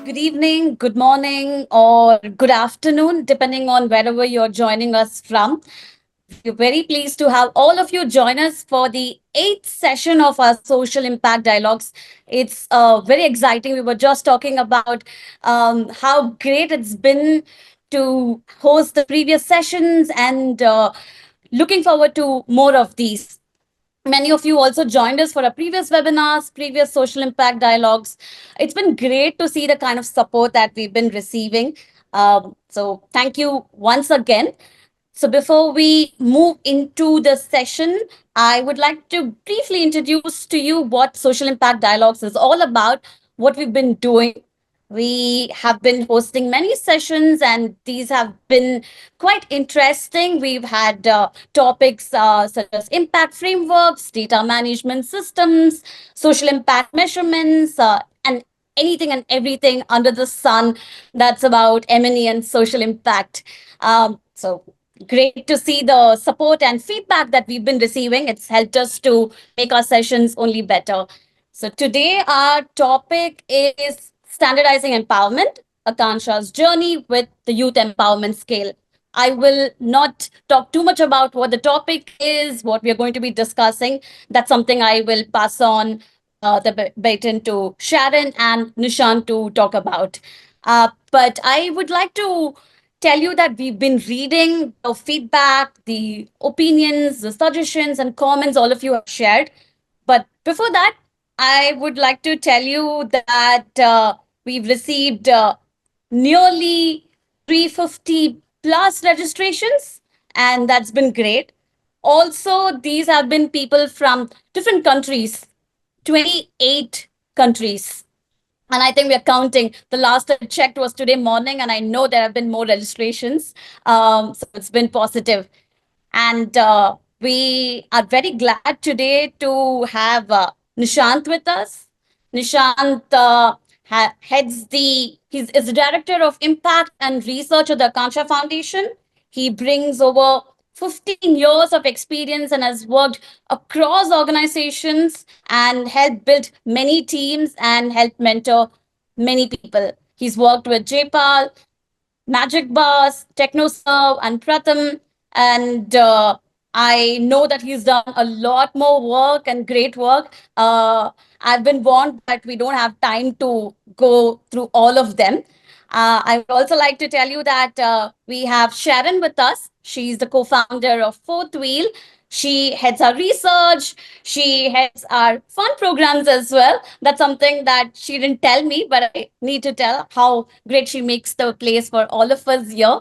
good evening, good morning, or good afternoon, depending on wherever you're joining us from. We're very pleased to have all of you join us for the eighth session of our social impact dialogues. It's very exciting. We were just talking about how great it's been to host the previous sessions and looking forward to more of these. Many of you also joined us for our previous webinars, previous social impact dialogues. It's been great to see the kind of support that we've been receiving. So thank you once again. So before we move into the session, I would like to briefly introduce to you what Social Impact Dialogues is all about, what we've been doing. We have been hosting many sessions, and these have been quite interesting. We've had topics such as impact frameworks, data management systems, social impact measurements, and anything and everything under the sun that's about M&E and social impact. So great to see the support and feedback that we've been receiving. It's helped us to make our sessions only better. So today our topic is standardizing empowerment, Akanksha's journey with the youth empowerment scale. I will not talk too much about what the topic is, what we are going to be discussing. That's something I will pass on the baton to Sharon and Nishant to talk about. But I would like to tell you that we've been reading the feedback, the opinions, the suggestions, and comments all of you have shared. But before that, I would like to tell you that we've received nearly 350 plus registrations, and that's been great. Also, these have been people from different countries, 28 countries. And I think we're counting. The last I checked was today morning, and I know there have been more registrations. So it's been positive. And we are very glad today to have Nishant with us. Nishant is the director of impact and research at the Akanksha Foundation. He brings over 15 years of experience and has worked across organizations and helped build many teams and helped mentor many people. He's worked with JPAL, Magic Bus, TechnoServe, and Pratham. And I know that he's done a lot more work and great work. I've been warned that we don't have time to go through all of them. I would also like to tell you that we have Sharon with us. She's the co-founder of Fourth Wheel. She heads our research. She heads our fun programs as well. That's something that she didn't tell me, but I need to tell how great she makes the place for all of us here.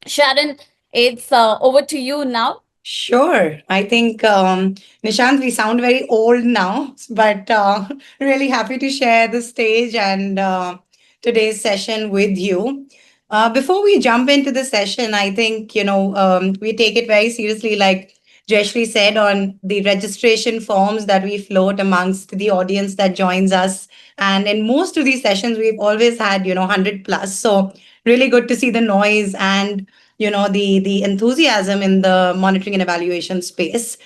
Sharon, it's over to you now. Sure. I think, Nishant, we sound very old now, but really happy to share the stage and today's session with you. Before we jump into the session, I think, we take it very seriously, like Jayashree said, on the registration forms that we float amongst the audience that joins us. And in most of these sessions, we've always had, 100 plus. So really good to see the noise and the enthusiasm in the monitoring and evaluation space.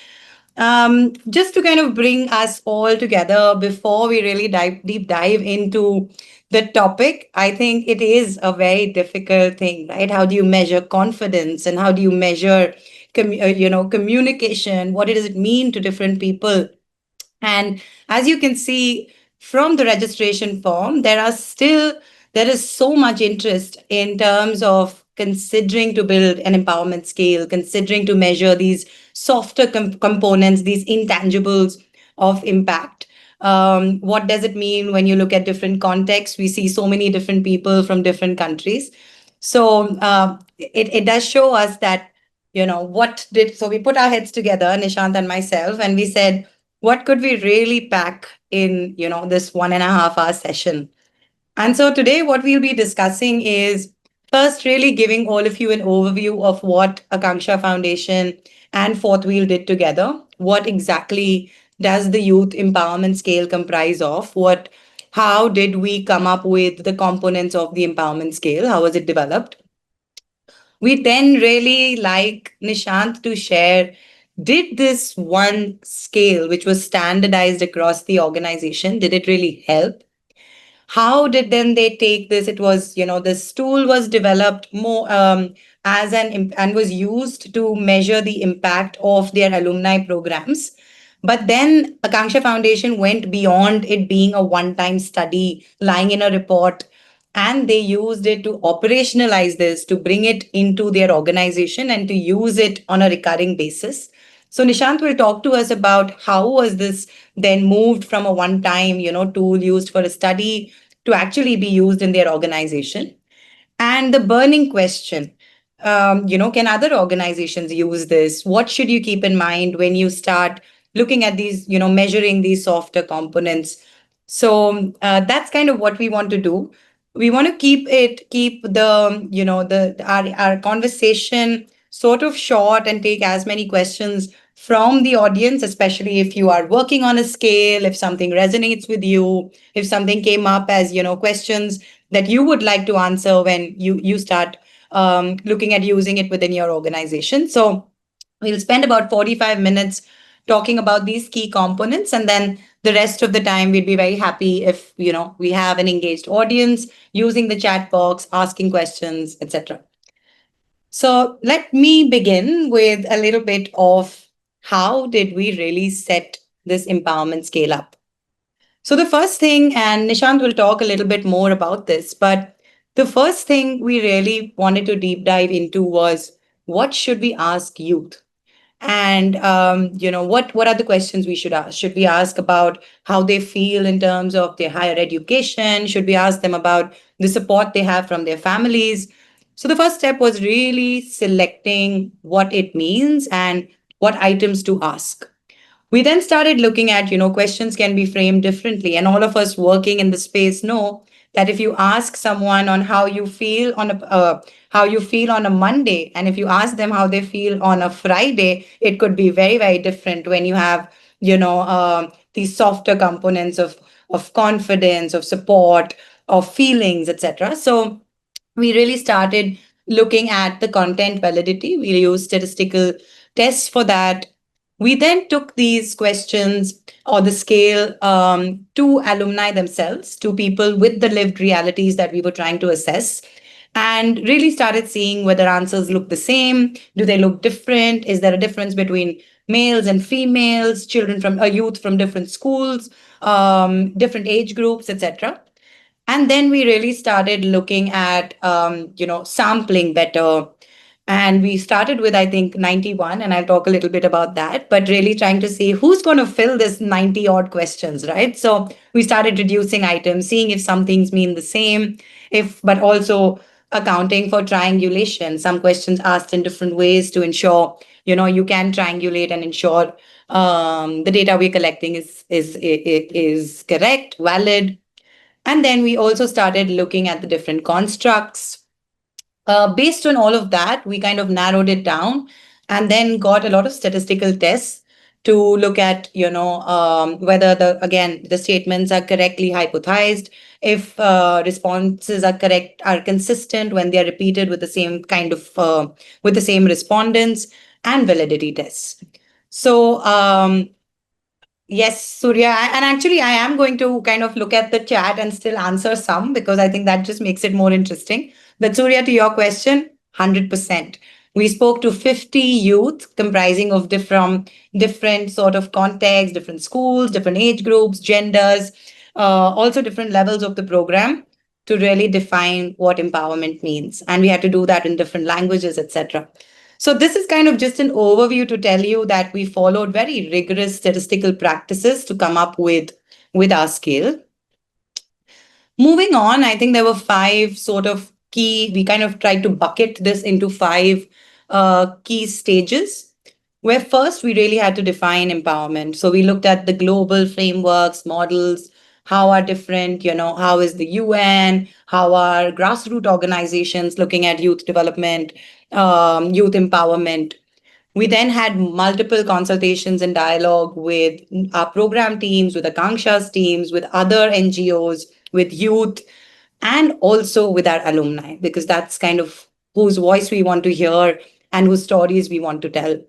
Just to kind of bring us all together before we really deep dive into the topic, I think it is a very difficult thing, right? How do you measure confidence, and how do you measure communication? What does it mean to different people? And as you can see from the registration form, there is so much interest in terms of considering to build an empowerment scale, considering to measure these softer components, these intangibles of impact. What does it mean when you look at different contexts? We see so many different people from different countries. So it does show us that, so we put our heads together, Nishant and myself, and we said, what could we really pack in, this 1.5 hour session? And so today, what we'll be discussing is first really giving all of you an overview of what Akanksha Foundation and Fourth Wheel did together. What exactly does the youth empowerment scale comprise of? How did we come up with the components of the empowerment scale? How was it developed? We then really like Nishant to share, did this one scale, which was standardized across the organization, did it really help? How did then they take this? It was, this tool was developed more and was used to measure the impact of their alumni programs. But then Akanksha Foundation went beyond it being a one-time study lying in a report, and they used it to operationalize this, to bring it into their organization and to use it on a recurring basis. So Nishant will talk to us about how was this then moved from a one-time, tool used for a study to actually be used in their organization. And the burning question, can other organizations use this? What should you keep in mind when you start looking at these, measuring these softer components? So that's kind of what we want to do. We want to keep the, our conversation sort of short and take as many questions from the audience, especially if you are working on a scale, if something resonates with you, if something came up as, questions that you would like to answer when you start looking at using it within your organization. So we'll spend about 45 minutes talking about these key components, and then the rest of the time we'd be very happy if we have an engaged audience using the chat box, asking questions, etc. So let me begin with a little bit of how did we really set this empowerment scale up. So the first thing, and Nishant will talk a little bit more about this, but the first thing we really wanted to deep dive into was what should we ask youth? And what are the questions we should ask? Should we ask about how they feel in terms of their higher education? Should we ask them about the support they have from their families? So the first step was really selecting what it means and what items to ask. We then started looking at, questions can be framed differently. And all of us working in the space know that if you ask someone on how you feel on a Monday, and if you ask them how they feel on a Friday, it could be very, very different when you have, these softer components of confidence, of support, of feelings, etc. So we really started looking at the content validity. We used statistical tests for that. We then took these questions or the scale to alumni themselves, to people with the lived realities that we were trying to assess, and really started seeing whether answers look the same. Do they look different? Is there a difference between males and females, children from youth from different schools, different age groups, etc.? And then we really started looking at sampling better, and we started with, I think, 91, and I'll talk a little bit about that, but really trying to see who's going to fill this 90 odd questions, right? So we started reducing items, seeing if some things mean the same, but also accounting for triangulation, some questions asked in different ways to ensure you can triangulate and ensure the data we're collecting is correct, valid. And then we also started looking at the different constructs. Based on all of that, we kind of narrowed it down and then got a lot of statistical tests to look at, whether the statements are correctly hypothesized, if responses are correct, are consistent when they are repeated with the same with the same respondents, and validity tests. So yes, Surya. And actually, I am going to kind of look at the chat and still answer some because I think that just makes it more interesting. But Surya, to your question, 100%. We spoke to 50 youth comprising of different sort of contexts, different schools, different age groups, genders, also different levels of the program to really define what empowerment means. And we had to do that in different languages, etc. So this is kind of just an overview to tell you that we followed very rigorous statistical practices to come up with our scale. Moving on, I think there were five sort of key, we kind of tried to bucket this into five key stages, where first we really had to define empowerment. So we looked at the global frameworks, models, how are different, how is the UN, how are grassroots organizations looking at youth development, youth empowerment. We then had multiple consultations and dialogue with our program teams, with Akanksha's teams, with other NGOs, with youth, and also with our alumni, because that's kind of whose voice we want to hear and whose stories we want to tell.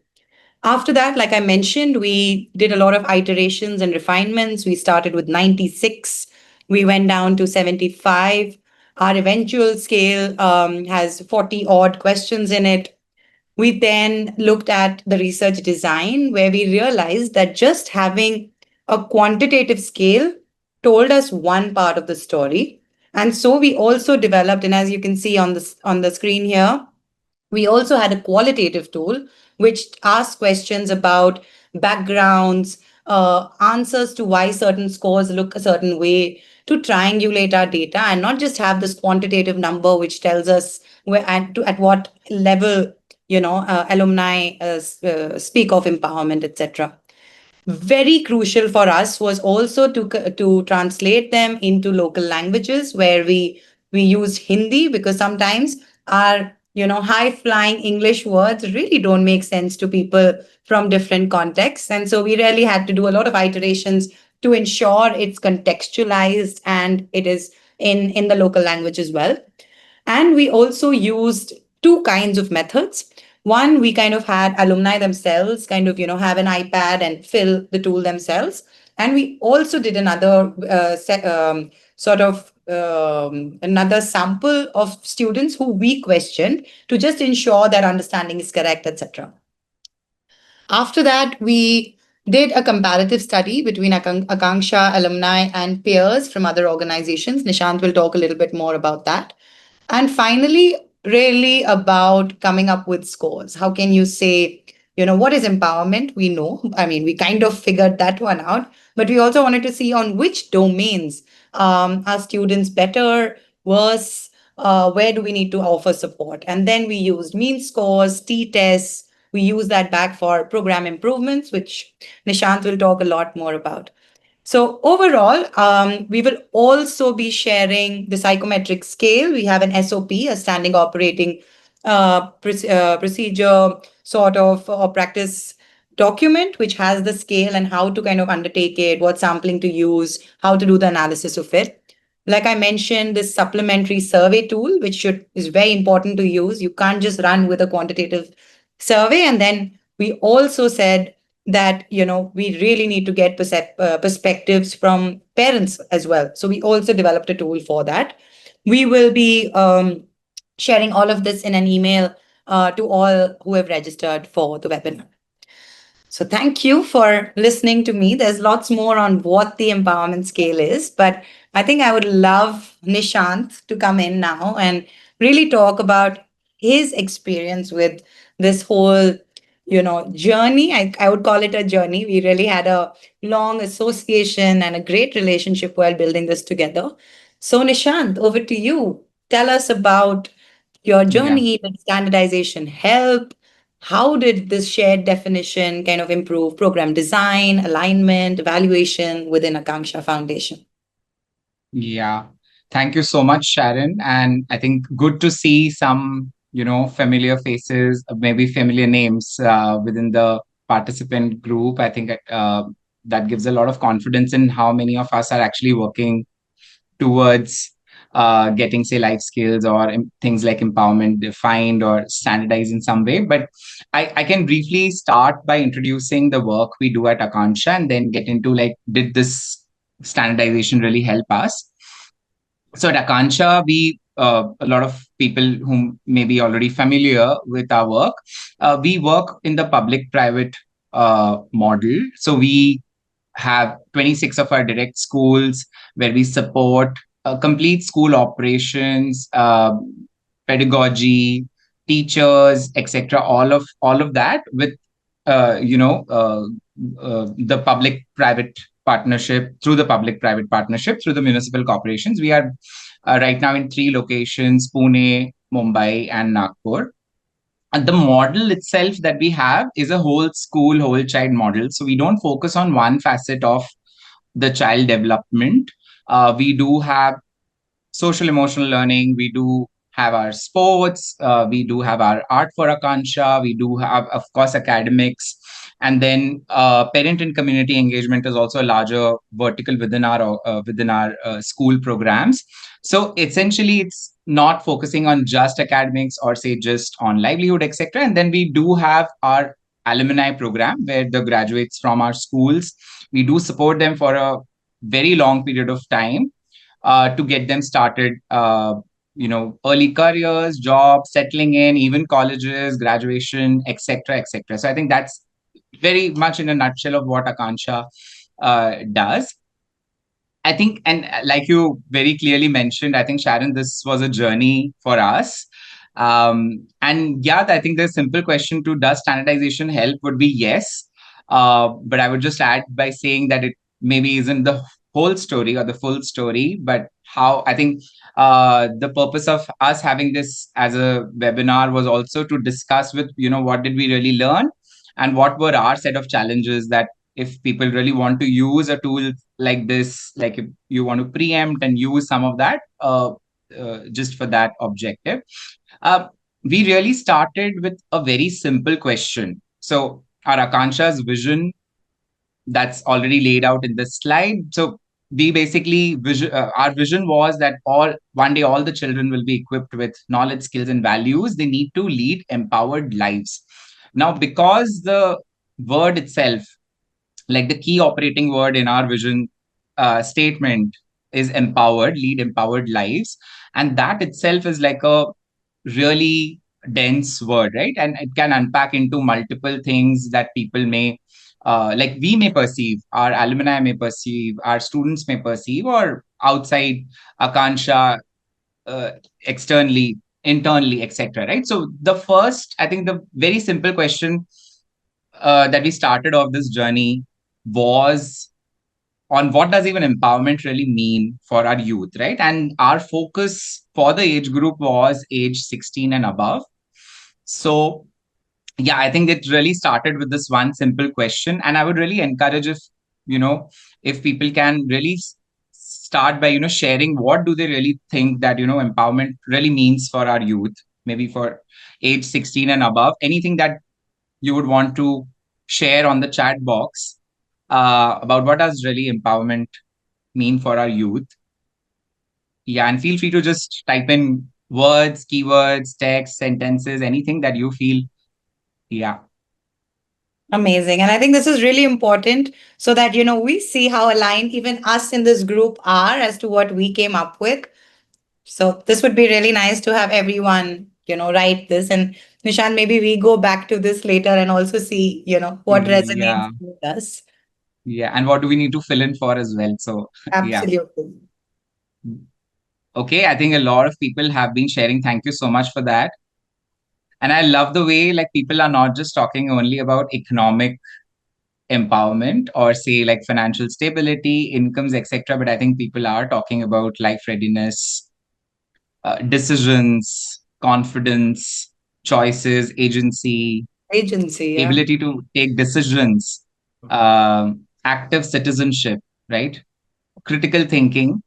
After that, like I mentioned, we did a lot of iterations and refinements. We started with 96. We went down to 75. Our eventual scale has 40 odd questions in it. We then looked at the research design, where we realized that just having a quantitative scale told us one part of the story. And so we also developed, and as you can see on the screen here, we also had a qualitative tool which asks questions about backgrounds, answers to why certain scores look a certain way, to triangulate our data and not just have this quantitative number which tells us at what level alumni speak of empowerment, etc. Very crucial for us was also to translate them into local languages, where we used Hindi, because sometimes our high flying English words really don't make sense to people from different contexts, and so we really had to do a lot of iterations to ensure it's contextualized and it is in the local language as well. And we also used two kinds of methods. One, we kind of had alumni themselves kind of, have an iPad and fill the tool themselves. And we also did another sort of another sample of students who we questioned to just ensure their understanding is correct, etc. After that, we did a comparative study between Akanksha alumni and peers from other organizations. Nishant will talk a little bit more about that. And finally, really about coming up with scores. How can you say, what is empowerment? We know, I mean, we kind of figured that one out, but we also wanted to see on which domains are students better, worse, where do we need to offer support? And then we used mean scores, T tests. We use that back for program improvements, which Nishant will talk a lot more about. So overall, we will also be sharing the psychometric scale. We have an SOP, a standing operating procedure sort of or practice document, which has the scale and how to kind of undertake it, what sampling to use, how to do the analysis of it. Like I mentioned, this supplementary survey tool, which is very important to use. You can't just run with a quantitative survey. And then we also said that we really need to get perspectives from parents as well, so we also developed a tool for that. We will be sharing all of this in an email to all who have registered for the webinar. So thank you for listening to me. There's lots more on what the empowerment scale is, but I think I would love Nishant to come in now and really talk about his experience with this whole, journey. I would call it a journey. We really had a long association and a great relationship while building this together. So Nishant, over to you. Tell us about your Yeah. journey. Did standardization help? How did this shared definition kind of improve program design, alignment, evaluation within Akanksha Foundation? Yeah. Thank you so much, Sharon. And I think good to see some, familiar faces, maybe familiar names within the participant group. I think that gives a lot of confidence in how many of us are actually working towards getting, say, life skills or things like empowerment defined or standardized in some way. But I can briefly start by introducing the work we do at Akanksha and then get into like, did this standardization really help us? So at Akanksha, a lot of people who may be already familiar with our work, we work in the public-private model. So we have 26 of our direct schools where we support complete school operations, pedagogy, teachers, etc. All of that with the public-private partnership through the public-private partnership through the municipal corporations. We are right now in 3 locations: Pune, Mumbai, and Nagpur. And the model itself that we have is a whole school, whole child model. So we don't focus on one facet of the child development. We do have social emotional learning. We do have our sports. We do have our art for Akanksha. We do have, of course, academics. And then parent and community engagement is also a larger vertical within our school programs. So essentially, it's not focusing on just academics or say just on livelihood, etc. And then we do have our alumni program where the graduates from our schools, we do support them for a very long period of time to get them started, early careers, jobs, settling in, even colleges, graduation, etc., etc. So I think that's very much in a nutshell of what Akanksha does. I think, and like you very clearly mentioned, I think, Sharon, this was a journey for us. And yeah, I think the simple question to does standardization help would be yes. But I would just add by saying that it maybe isn't the whole story or the full story, but how I think the purpose of us having this as a webinar was also to discuss with, what did we really learn and what were our set of challenges that if people really want to use a tool like this, like if you want to preempt and use some of that just for that objective. Uh, we really started with a very simple question. So our Akanksha's vision that's already laid out in this slide. So we basically our vision was that all one day all the children will be equipped with knowledge, skills, and values they need to lead empowered lives. Now, because the word itself, like the key operating word in our vision statement is empowered, lead empowered lives. And that itself is like a really dense word, right? And it can unpack into multiple things that people may, like we may perceive, our alumni may perceive, our students may perceive, or outside Akanksha, uh, externally, internally, etc. Right? So the first, I think the very simple question that we started off this journey was on what does even empowerment really mean for our youth, right? And our focus for the age group was age 16 and above. So, yeah, I think it really started with this one simple question. And I would really encourage you know, if people can really start by, sharing what do they really think that, empowerment really means for our youth, maybe for age 16 and above, anything that you would want to share on the chat box about what does really empowerment mean for our youth. Yeah, and feel free to just type in words, keywords, text, sentences, anything that you feel. Yeah. Amazing. And I think this is really important so that, we see how aligned even us in this group are as to what we came up with. So this would be really nice to have everyone, write this. And Nishant, maybe we go back to this later and also see, what resonates Yeah. with us. Yeah. And what do we need to fill in for as well? So, yeah. Absolutely. Okay. I think a lot of people have been sharing. Thank you so much for that. And I love the way like people are not just talking only about economic empowerment or say like financial stability, incomes, etc. But I think people are talking about life readiness, decisions, confidence, choices, agency, Agency, yeah. ability to take decisions, active citizenship, right? Critical thinking,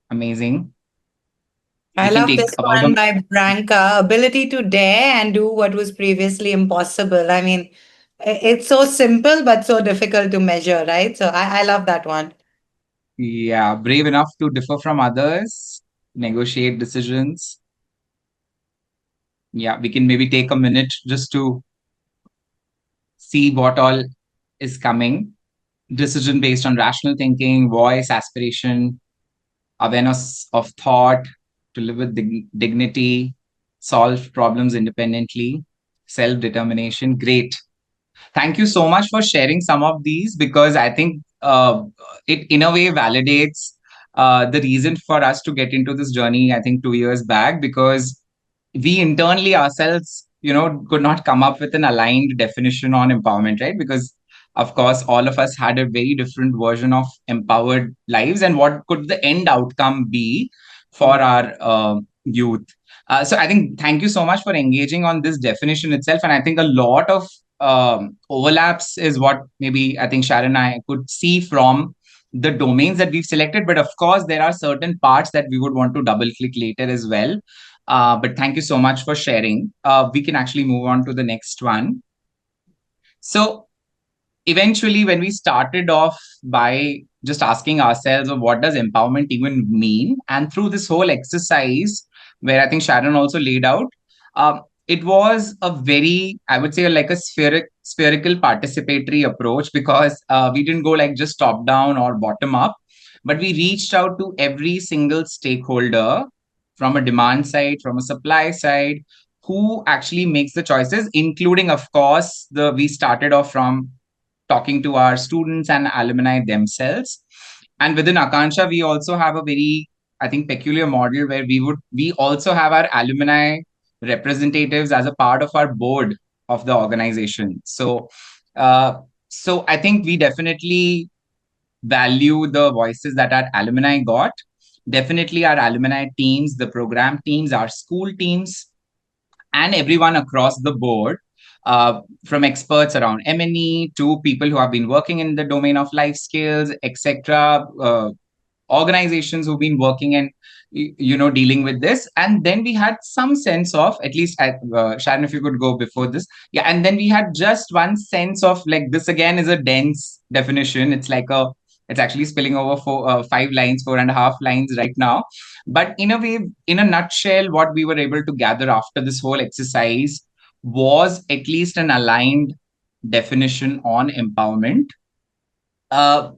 amazing. I We can love take this about one by Branca, ability to dare and do what was previously impossible. I mean, it's so simple but so difficult to measure, right? So I love that one. yeah, brave enough to differ from others, negotiate decisions. Yeah, we can maybe take a minute just to see what all is coming. Decision based on rational thinking, voice, aspiration, awareness of thought, to live with dignity, solve problems independently, self determination. Great. Thank you so much for sharing some of these because I think it, in a way, validates the reason for us to get into this journey, I think 2 years back, because we internally ourselves, could not come up with an aligned definition on empowerment, right? Because of course, all of us had a very different version of empowered lives and what could the end outcome be for our youth. So I think thank you so much for engaging on this definition itself. And I think a lot of overlaps is what maybe I think Sharon and I could see from the domains that we've selected. But of course, there are certain parts that we would want to double click later as well. But thank you so much for sharing. We can actually move on to the next one. So eventually, when we started off by just asking ourselves, of what does empowerment even mean? And through this whole exercise, where I think Sharon also laid out, it was a very, I would say, like a spherical participatory approach because we didn't go like just top down or bottom up. but we reached out to every single stakeholder from a demand side, from a supply side, who actually makes the choices, including, of course, the we started off from talking to our students and alumni themselves. And within Akanksha, we also have a very, I think, peculiar model where we also have our alumni representatives as a part of our board of the organization. Uh, so I think we definitely value the voices that our alumni got. Definitely our alumni teams, the program teams, our school teams, and everyone across the board, from experts around M&E to people who have been working in the domain of life skills, etc., organizations who've been working and dealing with this. And then we had some sense of, at least Sharon, if you could go before this. Yeah, and then we had just one sense of, like, this again is a dense definition. It's actually spilling over 5 lines, 4.5 lines right now. But in a way, in a nutshell, what we were able to gather after this whole exercise was at least an aligned definition on empowerment,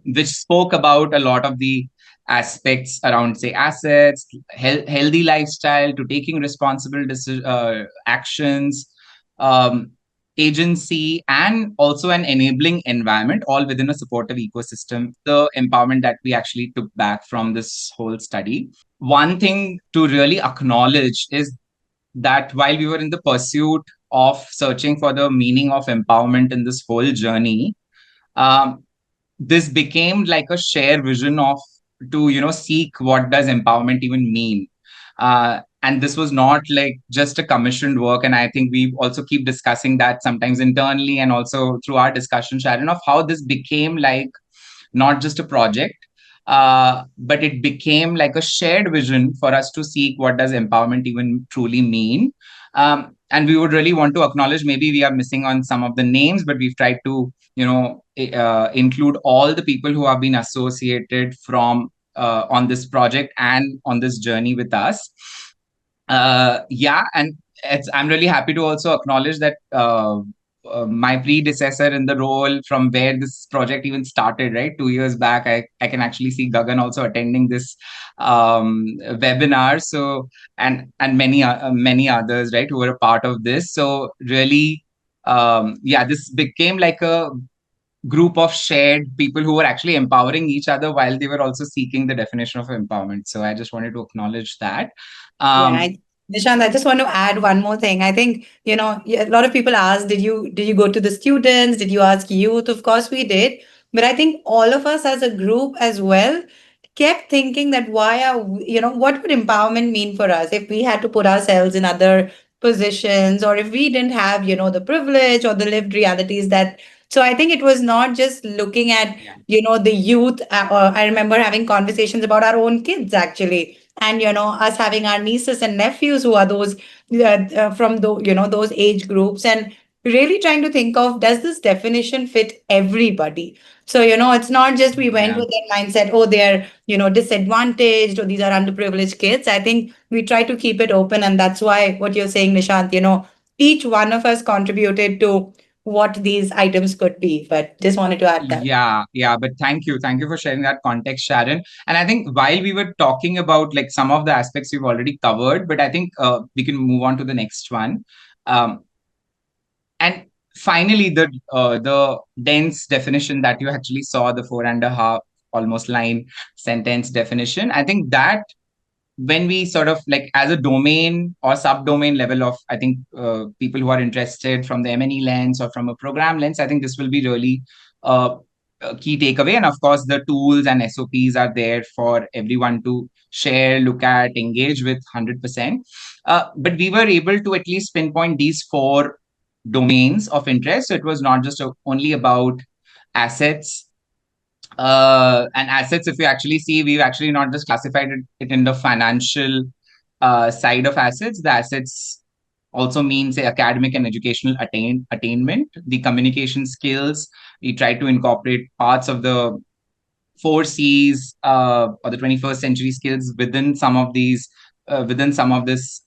which spoke about a lot of the aspects around, say, assets, healthy lifestyle, to taking responsible actions, um, agency, and also an enabling environment, all within a supportive ecosystem. The empowerment that we actually took back from this whole study. One thing to really acknowledge is that while we were in the pursuit of searching for the meaning of empowerment in this whole journey, um, this became like a shared vision of, to seek what does empowerment even mean. And this was not like just a commissioned work, and I think we also keep discussing that sometimes internally and also through our discussion, Sharon, of how this became like not just a project, but it became like a shared vision for us to seek what does empowerment even truly mean. And we would really want to acknowledge, maybe we are missing on some of the names, but we've tried to include all the people who have been associated from on this project and on this journey with us. Yeah, and I'm really happy to also acknowledge that my predecessor in the role, from where this project even started, right, 2 years back, I can actually see Gagan also attending this webinar. So, and many others, right, who were a part of this. So really, yeah, this became like a group of shared people who were actually empowering each other while they were also seeking the definition of empowerment. So I just wanted to acknowledge that. Yeah, Um, Nishant, I just want to add one more thing. I think, a lot of people ask, did you go to the students? Did you ask youth? Of course we did. But I think all of us as a group as well kept thinking that what would empowerment mean for us if we had to put ourselves in other positions, or if we didn't have, the privilege or the lived realities that. So I think it was not just looking at, yeah. the youth. I remember having conversations about our own kids actually, and us having our nieces and nephews who are those from those age groups, and really trying to think of, does this definition fit everybody? So it's not just we went Yeah. with that mindset, oh, they're disadvantaged, or these are underprivileged kids. I think we try to keep it open, and that's why what you're saying, Nishant, each one of us contributed to what these items could be. But just wanted to add that. Yeah, but thank you for sharing that context, Sharon. And I think while we were talking about like some of the aspects we've already covered, but I think we can move on to the next one. Um, and finally, the dense definition that you actually saw, the 4.5 almost line sentence definition. I think that when we sort of, like, as a domain or subdomain level of, I think, people who are interested from the M&E lens or from a program lens, I think this will be really a key takeaway. And of course, the tools and SOPs are there for everyone to share, look at, engage with 100%. But we were able to at least pinpoint these 4 domains of interest. So it was not just only about assets. And assets, if you actually see, we've actually not just classified it in the financial side of assets. The assets also means, say, academic and educational attainment, the communication skills. We try to incorporate parts of the 4 Cs, or the 21st century skills within some of these, within some of this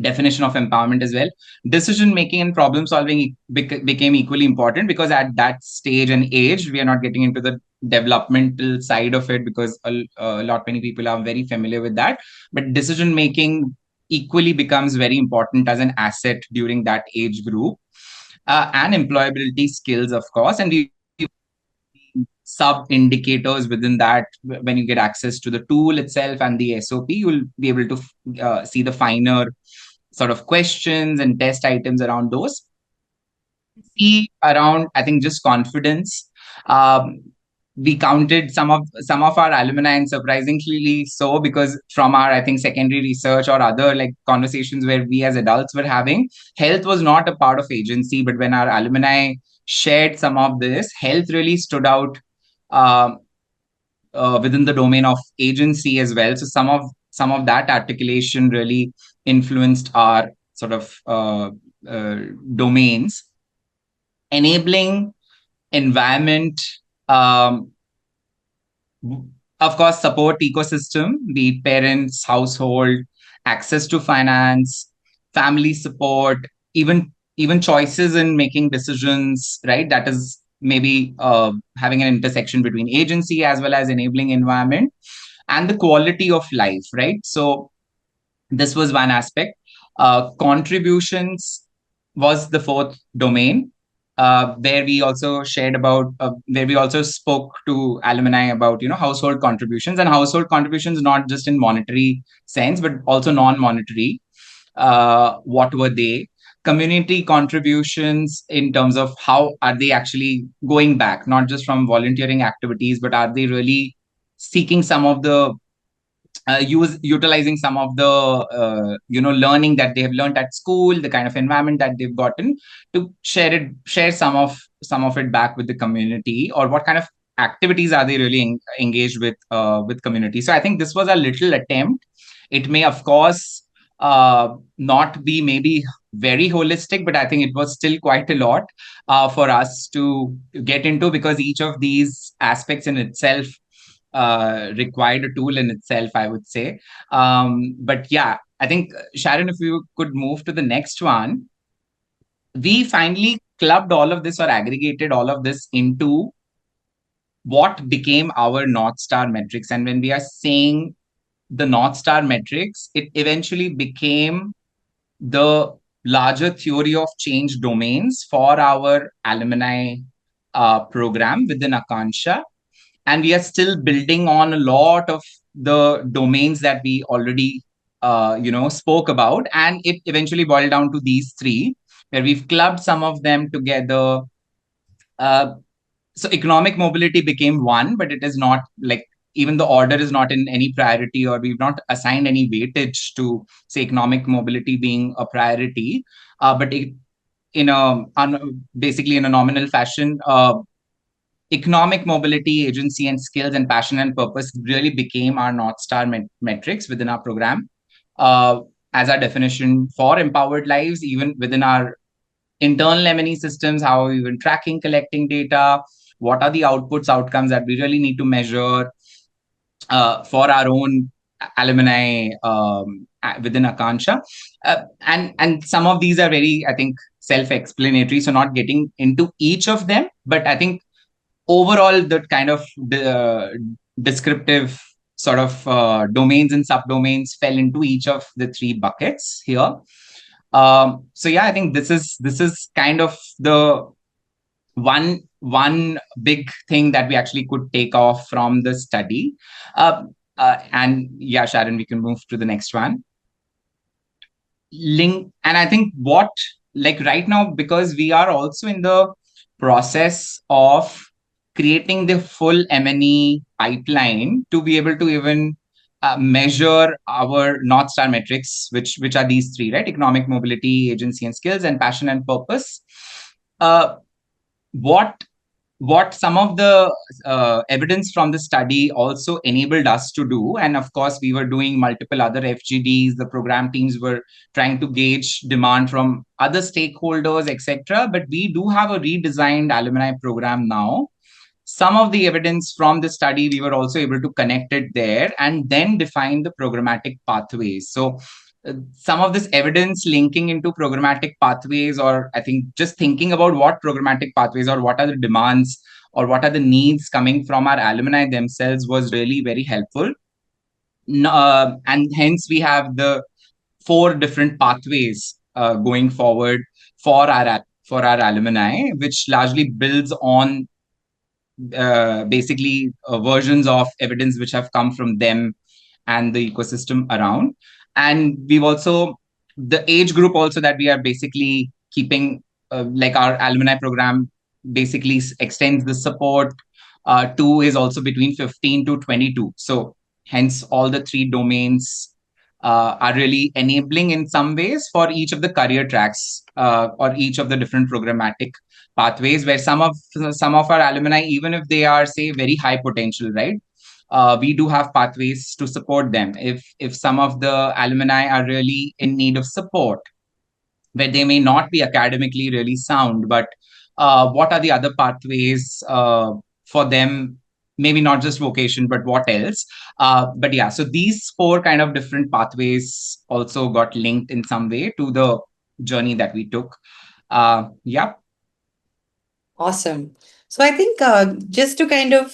definition of empowerment as well. Decision making and problem solving became equally important, because at that stage and age, we are not getting into the developmental side of it, because a lot many people are very familiar with that. But decision making equally becomes very important as an asset during that age group, and employability skills, of course. And we sub indicators within that. When you get access to the tool itself and the SOP, you'll be able to see the finer sort of questions and test items around those. See around, I think, just confidence. Um, we counted some of our alumni, and surprisingly so, because from our, I think, secondary research or other like conversations where we as adults were having, health was not a part of agency. But when our alumni shared some of this, health really stood out um, within the domain of agency as well. So some of that articulation really influenced our sort of uh, domains. Enabling environment, um, of course, support ecosystem, be it parents, household, access to finance, family support, even choices in making decisions, right? That is maybe having an intersection between agency as well as enabling environment, and the quality of life, right? So this was one aspect. Contributions was the fourth domain, where we also spoke to alumni about, household contributions. And household contributions not just in monetary sense but also non-monetary. What were they? Community contributions, in terms of how are they actually going back, not just from volunteering activities, but are they really seeking some of the utilizing some of the learning that they have learned at school, the kind of environment that they've gotten, to share some of it back with the community, or what kind of activities are they really engaged with community. So I think this was a little attempt. It may, of course, not be maybe very holistic, but I think it was still quite a lot for us to get into, because each of these aspects in itself required a tool in itself, I would say. But yeah, I think, Sharon, if we could move to the next one. We finally clubbed all of this, or aggregated all of this, into what became our North Star metrics. And when we are saying the North Star metrics, it eventually became the larger theory of change domains for our alumni program within Akanksha. And we are still building on a lot of the domains that we already spoke about, and it eventually boiled down to these three, where we've clubbed some of them together. So economic mobility became one, but it is not like, even the order is not in any priority, or we've not assigned any weightage to say economic mobility being a priority. But it, basically in a nominal fashion, economic mobility, agency and skills, and passion and purpose really became our North Star metrics within our program, uh, as our definition for empowered lives, even within our internal M&E systems. How are we even tracking, collecting data? What are the outputs, outcomes that we really need to measure for our own alumni within Akanksha? And some of these are very, I think, self-explanatory, so not getting into each of them. But I think overall, the kind of descriptive sort of domains and subdomains fell into each of the three buckets here. So yeah, I think this is kind of the one big thing that we actually could take off from the study. And yeah, Sharon, we can move to the next one. And I think what, like right now, because we are also in the process of creating the full M&E pipeline to be able to even measure our North Star metrics, which are these three, right? Economic mobility, agency and skills, and passion and purpose. What some of the evidence from the study also enabled us to do, and of course we were doing multiple other FGDs, the program teams were trying to gauge demand from other stakeholders, etc. But we do have a redesigned alumni program now. Some of the evidence from the study, we were also able to connect it there and then define the programmatic pathways. So some of this evidence linking into programmatic pathways, or I think just thinking about what programmatic pathways, or what are the demands or what are the needs coming from our alumni themselves was really very helpful. And hence we have the four different pathways going forward for our alumni, which largely builds on basically versions of evidence which have come from them and the ecosystem around. And we've also, the age group also that we are basically keeping, like our alumni program basically extends the support to is also between 15 to 22. So hence all the three domains are really enabling in some ways for each of the career tracks or each of the different programmatic pathways, where some of our alumni, even if they are say very high potential, right, we do have pathways to support them. If some of the alumni are really in need of support, where they may not be academically really sound, but what are the other pathways for them? Maybe not just vocation, but what else? But yeah, so these four kind of different pathways also got linked in some way to the journey that we took. Yeah. Awesome. So I think just to kind of,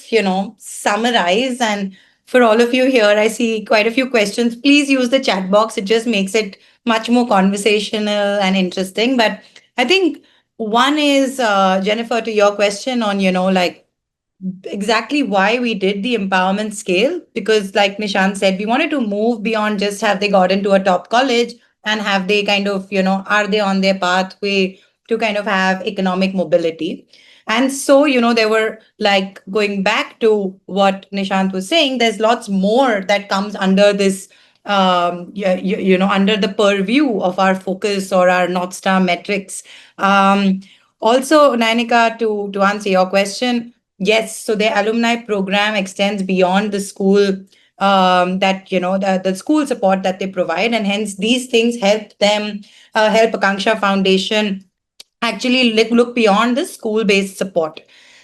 summarize, and for all of you here, I see quite a few questions. Please use the chat box. It just makes it much more conversational and interesting. But I think one is, Jennifer, to your question on, like exactly why we did the empowerment scale, because like Nishant said, we wanted to move beyond just have they got into a top college and have they kind of, are they on their pathway to kind of have economic mobility. And so, they were like going back to what Nishant was saying, there's lots more that comes under this under the purview of our focus or our North Star metrics. Also, Nainika, to answer your question, yes, so the alumni program extends beyond the school, that the school support that they provide, and hence these things help them, help Akanksha Foundation actually look beyond the school based support.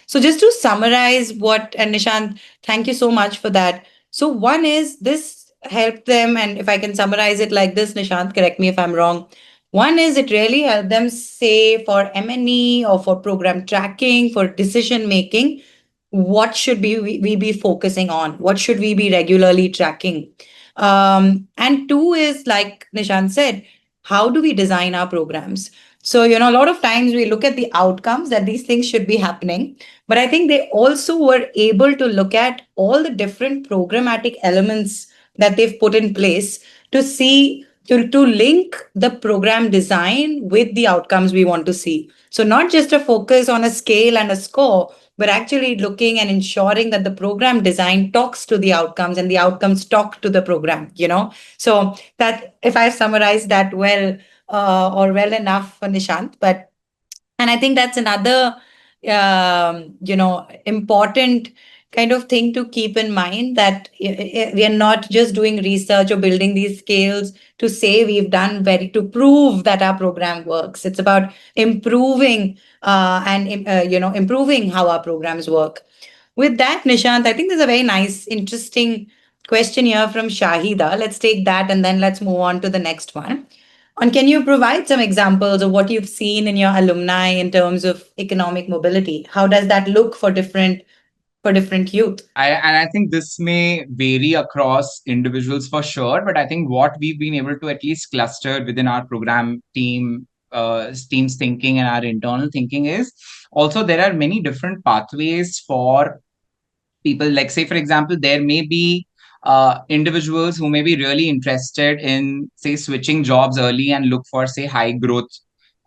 So just to summarize what, and Nishant, thank you so much for that. So one is this helped them, and if I can summarize it like this, Nishant, correct me if I'm wrong. One is it really helped them say for M&E or for program tracking, for decision making, what should we be focusing on? What should we be regularly tracking? And two is, like Nishant said, how do we design our programs? So, a lot of times we look at the outcomes that these things should be happening, but I think they also were able to look at all the different programmatic elements that they've put in place to see, to link the program design with the outcomes we want to see. So, not just a focus on a scale and a score, but actually looking and ensuring that the program design talks to the outcomes and the outcomes talk to the program. So, that if I summarize that well, or well enough for Nishant. But and I think that's another important kind of thing to keep in mind, that we are not just doing research or building these scales to say we've done very to prove that our program works. It's about improving, and improving how our programs work. With that, Nishant, I think there's a very nice, interesting question here from Shahida. Let's take that and then let's move on to the next one. And can you provide some examples of what you've seen in your alumni in terms of economic mobility? How does that look for different youth? And I think this may vary across individuals for sure, but I think what we've been able to at least cluster within our program team's thinking and our internal thinking is also there are many different pathways for people. Like, say, for example, there may be individuals who may be really interested in, say, switching jobs early and look for, say, high growth,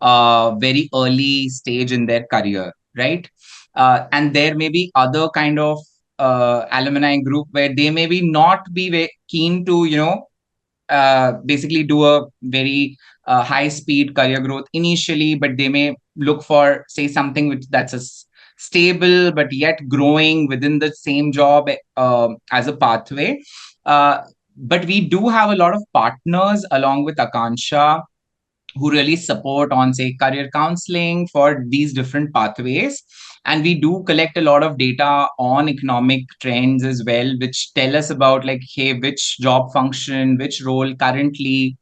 very early stage in their career, right? And there may be other kind of alumni group where they may be not be very keen to, basically do a very high speed career growth initially, but they may look for, say, something which that's stable but yet growing within the same job as a pathway. But we do have a lot of partners along with Akanksha who really support on, say, career counseling for these different pathways. And we do collect a lot of data on economic trends as well, which tell us about, like, hey, which job function, which role currently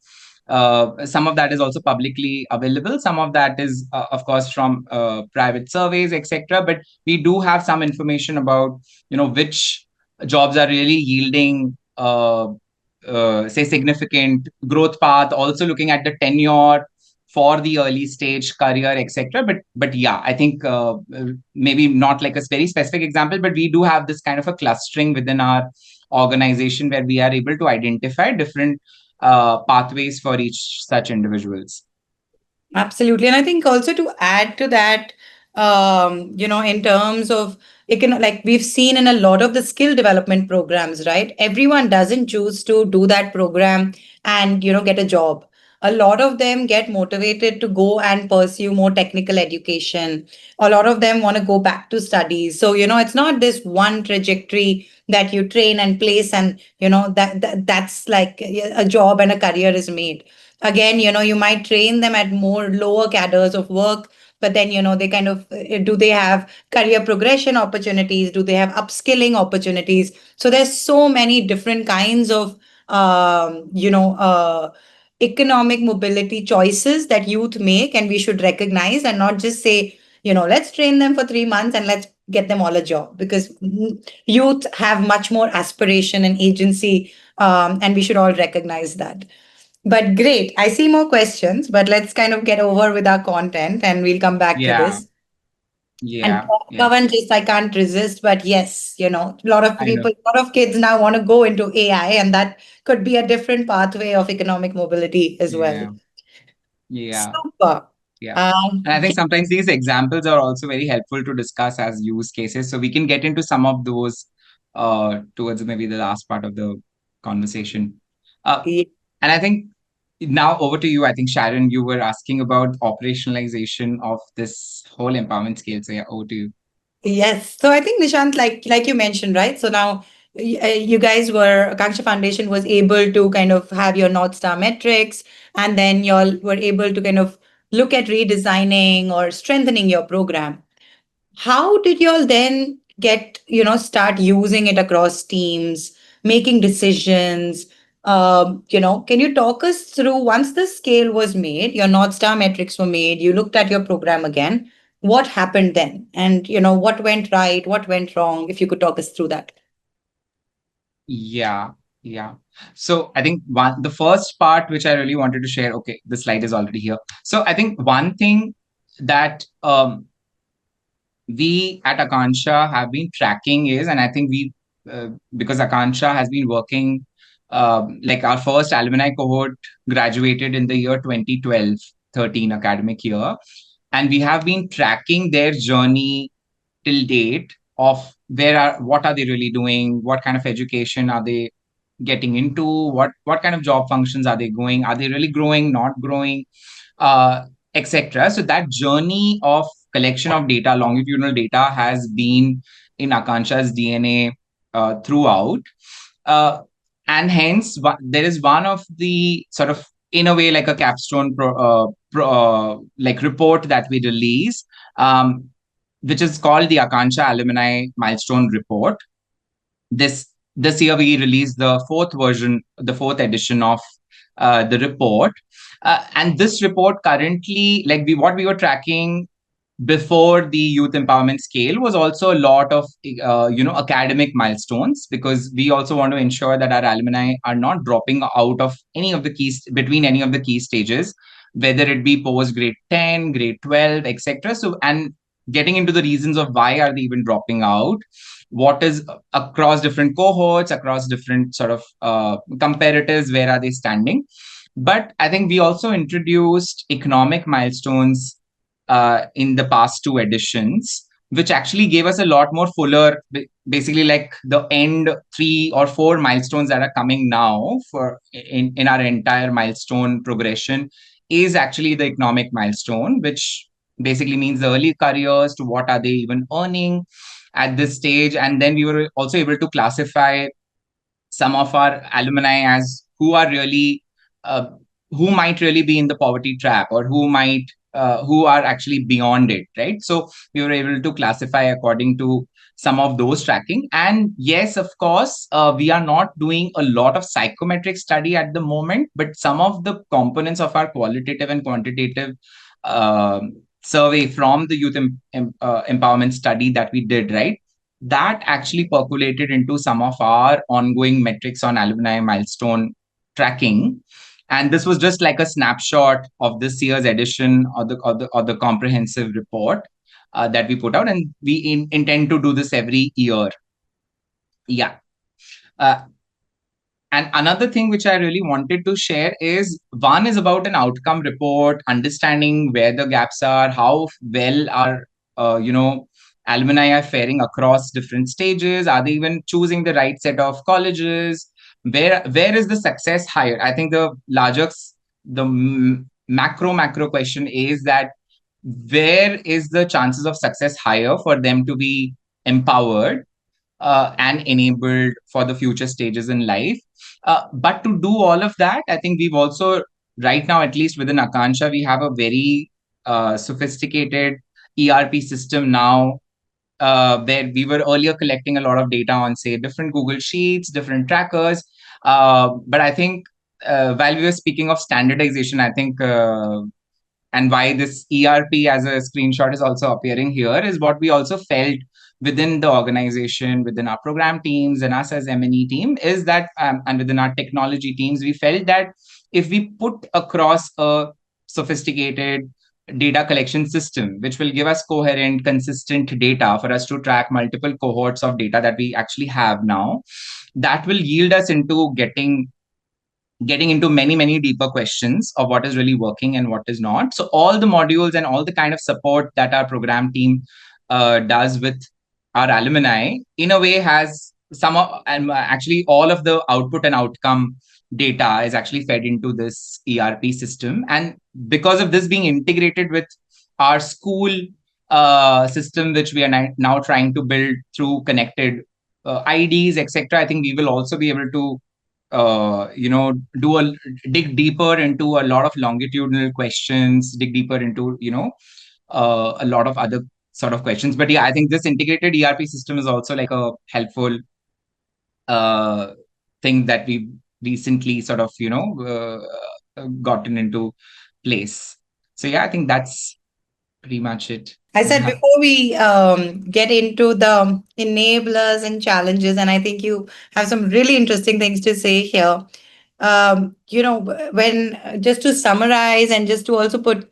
Some of that is also publicly available. Some of that is, of course, from private surveys, etc. But we do have some information about, which jobs are really yielding, say, significant growth path. Also looking at the tenure for the early stage career, etc. But yeah, I think maybe not like a very specific example, but we do have this kind of a clustering within our organization where we are able to identify different pathways for each such individuals. Absolutely. And I think also to add to that, in terms of like we've seen in a lot of the skill development programs, right? Everyone doesn't choose to do that program and, get a job. A lot of them get motivated to go and pursue more technical education. A lot of them want to go back to studies. So, it's not this one trajectory that you train and place and, that's like a job and a career is made. Again, you might train them at more lower cadres of work, but then, they kind of do they have career progression opportunities? Do they have upskilling opportunities? So there's so many different kinds of economic mobility choices that youth make, and we should recognize and not just say, let's train them for 3 months and let's get them all a job, because youth have much more aspiration and agency, and we should all recognize that. But great. I see more questions, but let's kind of get over with our content and we'll come back to Yeah, this. And yeah, yeah. Kavan, just I can't resist, but yes, a lot of I know. people, a lot of kids now want to go into AI, and that could be a different pathway of economic mobility as well. Yeah, yeah, Super. yeah. And I think Yeah, sometimes these examples are also very helpful to discuss as use cases. So we can get into some of those towards maybe the last part of the conversation. Uh, yeah. and I think now over to you. I think Sharon, you were asking about operationalization of this whole empowerment scale. So yeah, over to you. Yes. So I think Nishant, like you mentioned, right? So now you guys were Akanksha Foundation was able to kind of have your North Star metrics, and then y'all were able to kind of look at redesigning or strengthening your program. How did y'all then start using it across teams, making decisions? Can you talk us through, once the scale was made, your North Star metrics were made, you looked at your program again, what happened then? And, what went right, what went wrong? If you could talk us through that. Yeah, yeah. So I think the first part which I really wanted to share, okay, the slide is already here. So I think one thing that we at Akanksha have been tracking is, and I think because Akanksha has been working, like our first alumni cohort graduated in the year 2012, 13 academic year. And we have been tracking their journey till date of what are they really doing, what kind of education are they getting into, what kind of job functions are they going, are they really growing, not growing, uh, etc. So that journey of collection of data, longitudinal data, has been in Akanksha's DNA throughout. uh, and hence there is one of the sort of, in a way, like a capstone like report that we release, um, which is called the Akanksha Alumni Milestone Report. This year we released the fourth version, the fourth edition of the report. And this report currently, like what we were tracking before the youth empowerment scale, was also a lot of academic milestones, because we also want to ensure that our alumni are not dropping out of any of the between any of the key stages, whether it be post grade 10, grade 12, etc. So, and getting into the reasons of why are they even dropping out, what is across different cohorts, across different sort of comparatives, where are they standing. But I think we also introduced economic milestones in the past two editions, which actually gave us a lot more fuller, basically like the end 3 or 4 milestones that are coming now in our entire milestone progression is actually the economic milestone, which basically means the early careers to what are they even earning at this stage. And then we were also able to classify some of our alumni as uh, who might really be in the poverty trap, or who are actually beyond it, right? So we were able to classify according to some of those tracking. And yes, of course, we are not doing a lot of psychometric study at the moment, but some of the components of our qualitative and quantitative survey from the empowerment study that we did, right? That actually percolated into some of our ongoing metrics on alumni milestone tracking. And this was just like a snapshot of this year's edition of the comprehensive report that we put out, and we intend to do this every year. Yeah. Uh, and another thing which I really wanted to share is, one is about an outcome report, understanding where the gaps are, how well our alumni are faring across different stages. Are they even choosing the right set of colleges? Where is the success higher? I think the larger, the macro question is that where is the chances of success higher for them to be empowered and enabled for the future stages in life. But to do all of that, I think we've also, right now, at least within Akanksha, we have a very sophisticated ERP system now, where we were earlier collecting a lot of data on, say, different Google Sheets, different trackers. But I think while we were speaking of standardization, I think and why this ERP as a screenshot is also appearing here is what we also felt within the organization, within our program teams and us as M&E team, is that, and within our technology teams, we felt that if we put across a sophisticated data collection system, which will give us coherent, consistent data for us to track multiple cohorts of data that we actually have now, that will yield us into getting into many deeper questions of what is really working and what is not. So all the modules and all the kind of support that our program team does with our alumni, in a way, has some of, and actually all of the output and outcome data is actually fed into this ERP system. And because of this being integrated with our school system, which we are now trying to build through connected IDs, etc., I think we will also be able to do a dig deeper into a lot of longitudinal questions, dig deeper into a lot of other sort of questions. But yeah, I think this integrated ERP system is also like a helpful uh, thing that we recently sort of gotten into place. So yeah, I think that's pretty much it. I said before we get into the enablers and challenges, and I think you have some really interesting things to say here. When just to summarize and just to also put,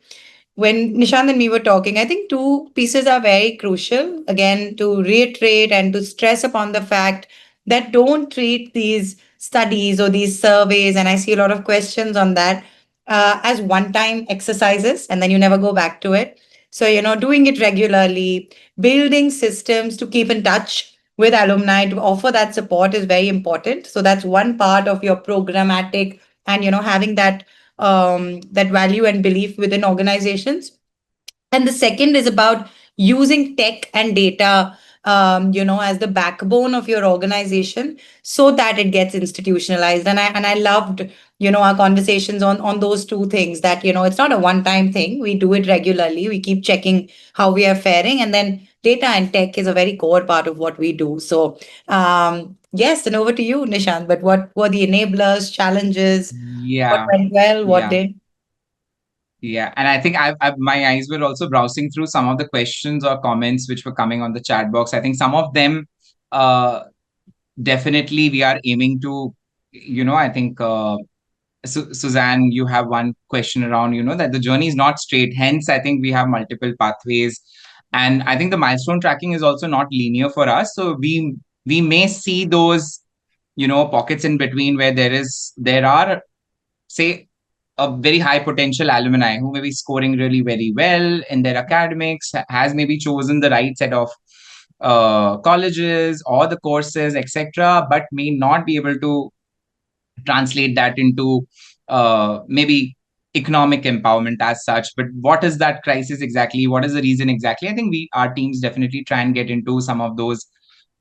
when Nishant and me were talking, I think two pieces are very crucial. Again, to reiterate and to stress upon the fact that don't treat these studies or these surveys, and I see a lot of questions on that, as one time exercises and then you never go back to it. So, doing it regularly, building systems to keep in touch with alumni to offer that support is very important. So that's one part of your programmatic and, having that value and belief within organizations. And the second is about using tech and data, as the backbone of your organization, so that it gets institutionalized. And I loved, our conversations on those two things. That it's not a one time thing. We do it regularly. We keep checking how we are faring, and then data and tech is a very core part of what we do. So yes, and over to you, Nishant. But what were the enablers, challenges? What Yeah. went well? What Yeah. did? Yeah, and I think my eyes were also browsing through some of the questions or comments which were coming on the chat box. I think some of them, uh, definitely we are aiming to, I think, Suzanne, you have one question around, that the journey is not straight. Hence, I think we have multiple pathways. And I think the milestone tracking is also not linear for us. So we may see those, pockets in between where there are, say, a very high potential alumni who may be scoring really very well in their academics, has maybe chosen the right set of colleges or the courses, etc., but may not be able to translate that into maybe economic empowerment as such. But what is that crisis exactly? What is the reason exactly? I think our teams definitely try and get into some of those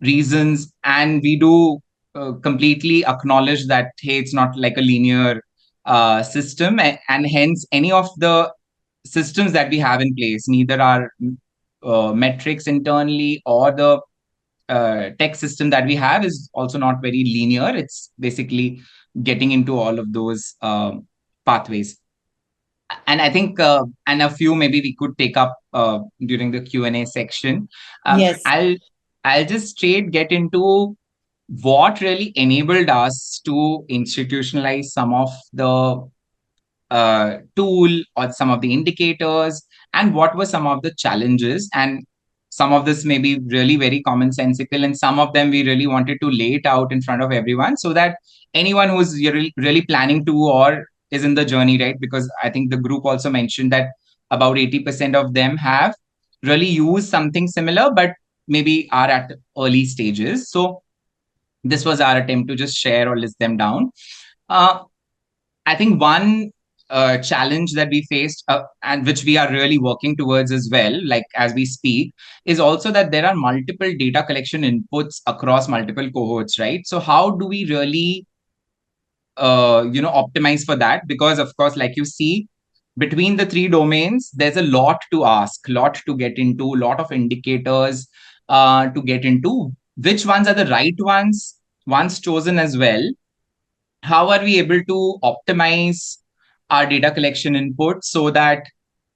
reasons, and we do completely acknowledge that, hey, it's not like a linear system, and hence any of the systems that we have in place, neither our metrics internally or the tech system that we have is also not very linear. It's basically getting into all of those pathways. And I think, and a few maybe we could take up during the Q&A section. Um, Yes. I'll I'll just straight get into what really enabled us to institutionalize some of the tool or some of the indicators, and what were some of the challenges. And some of this may be really very commonsensical, and some of them we really wanted to lay it out in front of everyone so that anyone who's really planning to or is in the journey, right? Because I think the group also mentioned that about 80% of them have really used something similar, but maybe are at early stages. So this was our attempt to just share or list them down. Uh, I think one challenge that we faced, and which we are really working towards as well, like as we speak, is also that there are multiple data collection inputs across multiple cohorts, right? So how do we really, optimize for that? Because of course, like you see, between the three domains, there's a lot to ask, lot to get into, lot of indicators to get into. Which ones are the right ones? Once chosen as well, how are we able to optimize our data collection input so that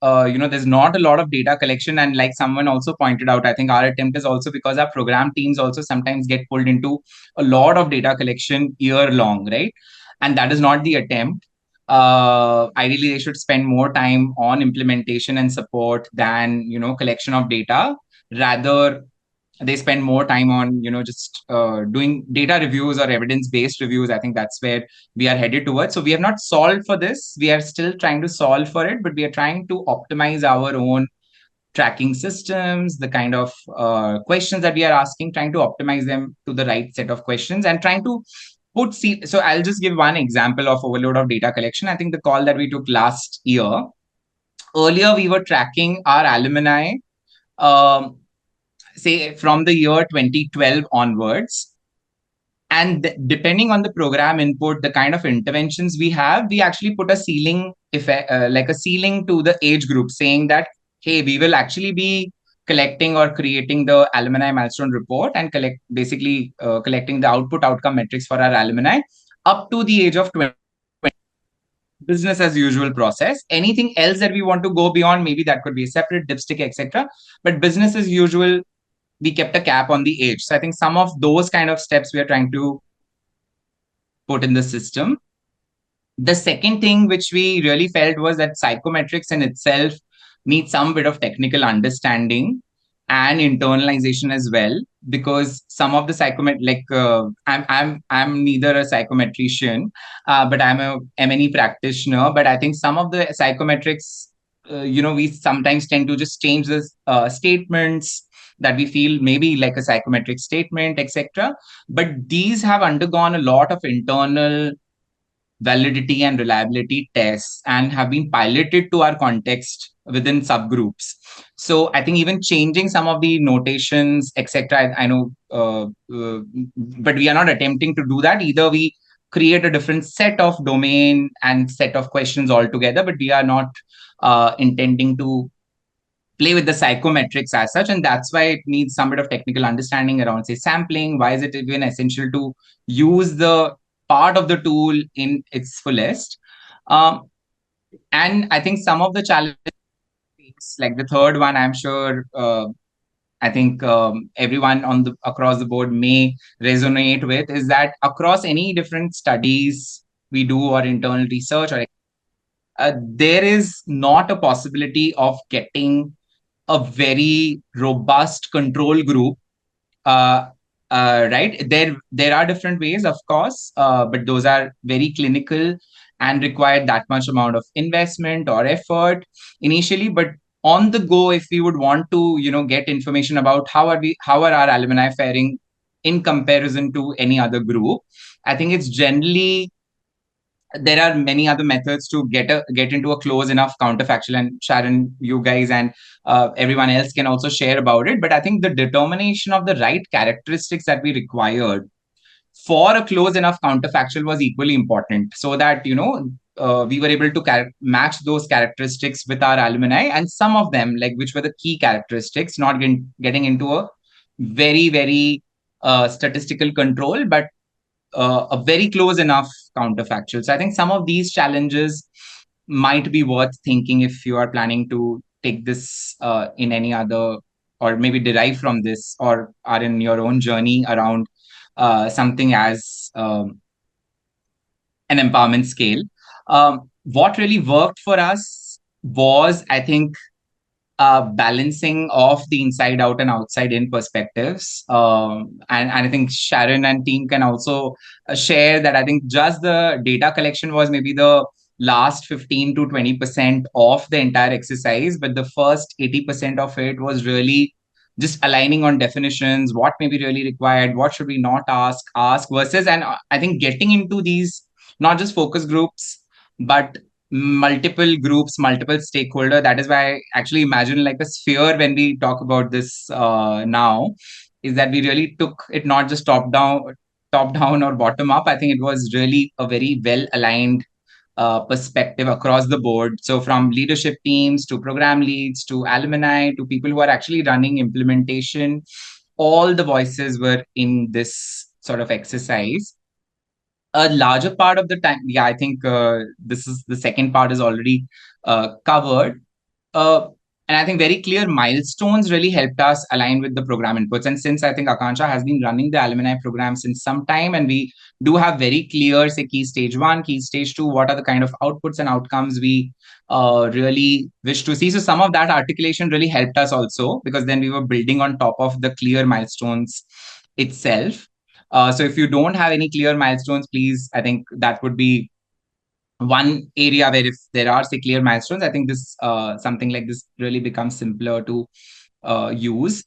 there's not a lot of data collection? And like someone also pointed out, I think our attempt is also because our program teams also sometimes get pulled into a lot of data collection year long, right? And that is not the attempt. Ideally they should spend more time on implementation and support than collection of data. Rather, they spend more time on just doing data reviews or evidence based reviews. I think that's where we are headed towards. So we have not solved for this, we are still trying to solve for it, but we are trying to optimize our own tracking systems, the kind of questions that we are asking, trying to optimize them to the right set of questions, and trying to so I'll just give one example of overload of data collection. I think the call that we took last year, earlier we were tracking our alumni, um, say from the year 2012 onwards. And depending on the program input, the kind of interventions we have, we actually put a ceiling, like a ceiling to the age group, saying that, hey, we will actually be collecting or creating the alumni milestone report and collecting the output outcome metrics for our alumni up to the age of 20. Business as usual process. Anything else that we want to go beyond, maybe that could be a separate dipstick, etc. But business as usual, we kept a cap on the age. So I think some of those kind of steps we are trying to put in the system. The second thing which we really felt was that psychometrics in itself needs some bit of technical understanding and internalization as well, because some of the I'm neither a psychometrician, but I'm a M&E practitioner. But I think some of the psychometrics, we sometimes tend to just change the statements that we feel maybe like a psychometric statement, etc. But these have undergone a lot of internal validity and reliability tests and have been piloted to our context within subgroups. So I think even changing some of the notations, etc. I know, but we are not attempting to do that. Either we create a different set of domain and set of questions altogether, but we are not intending to play with the psychometrics as such. And that's why it needs some bit of technical understanding around, say, sampling. Why is it even essential to use the part of the tool in its fullest? And I think some of the challenges, like the third one, I'm sure, I think everyone across the board may resonate with, is that across any different studies we do or internal research, or there is not a possibility of getting a very robust control group. uh, right, there are different ways, of course, but those are very clinical and require that much amount of investment or effort initially. But on the go, if we would want to get information about how are our alumni faring in comparison to any other group, I think it's generally, there are many other methods to get into a close enough counterfactual. And Sharon, you guys and everyone else can also share about it. But I think the determination of the right characteristics that we required for a close enough counterfactual was equally important, so that we were able to match those characteristics with our alumni, and some of them, like which were the key characteristics, not getting into a very, very statistical control, but a very close enough counterfactual. So I think some of these challenges might be worth thinking if you are planning to take this in any other, or maybe derive from this, or are in your own journey around something as an empowerment scale. What really worked for us was, I think, balancing of the inside out and outside in perspectives. And I think Sharon and team can also share that I think just the data collection was maybe the last 15 to 20% of the entire exercise, but the first 80% of it was really just aligning on definitions, what may be really required, what should we not ask versus, and I think getting into these not just focus groups, but multiple groups, multiple stakeholder. That is why I actually imagine like a sphere when we talk about this now, is that we really took it not just top down or bottom up. I think it was really a very well aligned perspective across the board. So from leadership teams to program leads to alumni to people who are actually running implementation, all the voices were in this sort of exercise. A larger part of the time, yeah, I think this is the second part is already covered. uh, and I think very clear milestones really helped us align with the program inputs. And since I think Akanksha has been running the alumni program since some time, and we do have very clear, say, key stage one, key stage two, what are the kind of outputs and outcomes we really wish to see. So some of that articulation really helped us also, because then we were building on top of the clear milestones itself. So if you don't have any clear milestones, please, I think that would be one area where if there are, say, clear milestones, I think this something like this really becomes simpler to use.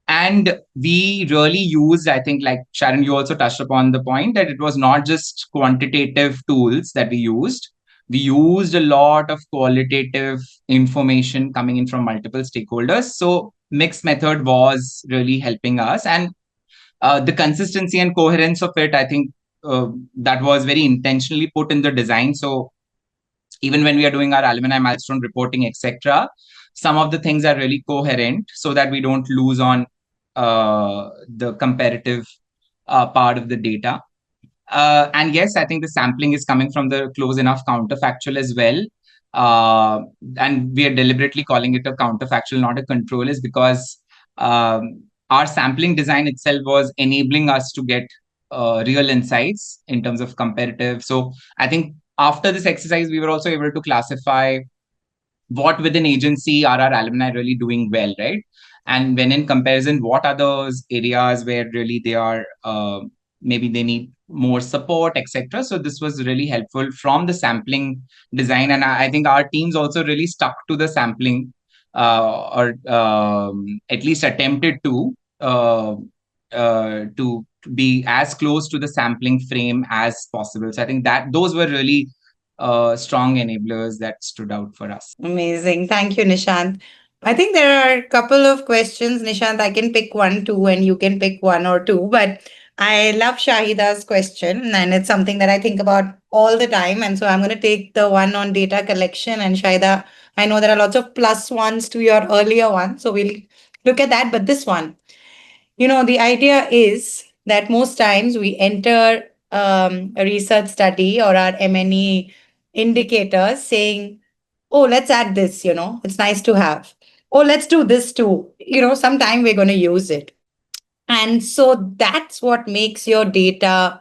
And we really used, I think, like Sharon, you also touched upon the point that it was not just quantitative tools that we used. We used a lot of qualitative information coming in from multiple stakeholders. So mixed method was really helping us. And the consistency and coherence of it, I think that was very intentionally put in the design. So even when we are doing our alumni milestone reporting, etc., some of the things are really coherent so that we don't lose on the comparative part of the data. And yes, I think the sampling is coming from the close enough counterfactual as well. Uh, and we are deliberately calling it a counterfactual, not a control, is because our sampling design itself was enabling us to get real insights in terms of comparative. So I think after this exercise, we were also able to classify what within agency are our alumni really doing well, right? And when in comparison, what are those areas where really they are maybe they need more support, etc. So this was really helpful from the sampling design, and I think our teams also really stuck to the sampling, or at least attempted to be as close to the sampling frame as possible. So I think that those were really strong enablers that stood out for us. Amazing. Thank you, Nishant. I think there are a couple of questions. Nishant, I can pick one, two, and you can pick one or two. But I love Shahida's question, and it's something that I think about all the time. And so I'm going to take the one on data collection. And Shahida, I know there are lots of plus ones to your earlier one. So we'll look at that. But this one, the idea is that most times we enter a research study or our M&E indicators saying, oh, let's add this, it's nice to have. Oh, let's do this too. Sometime we're going to use it. And so that's what makes your data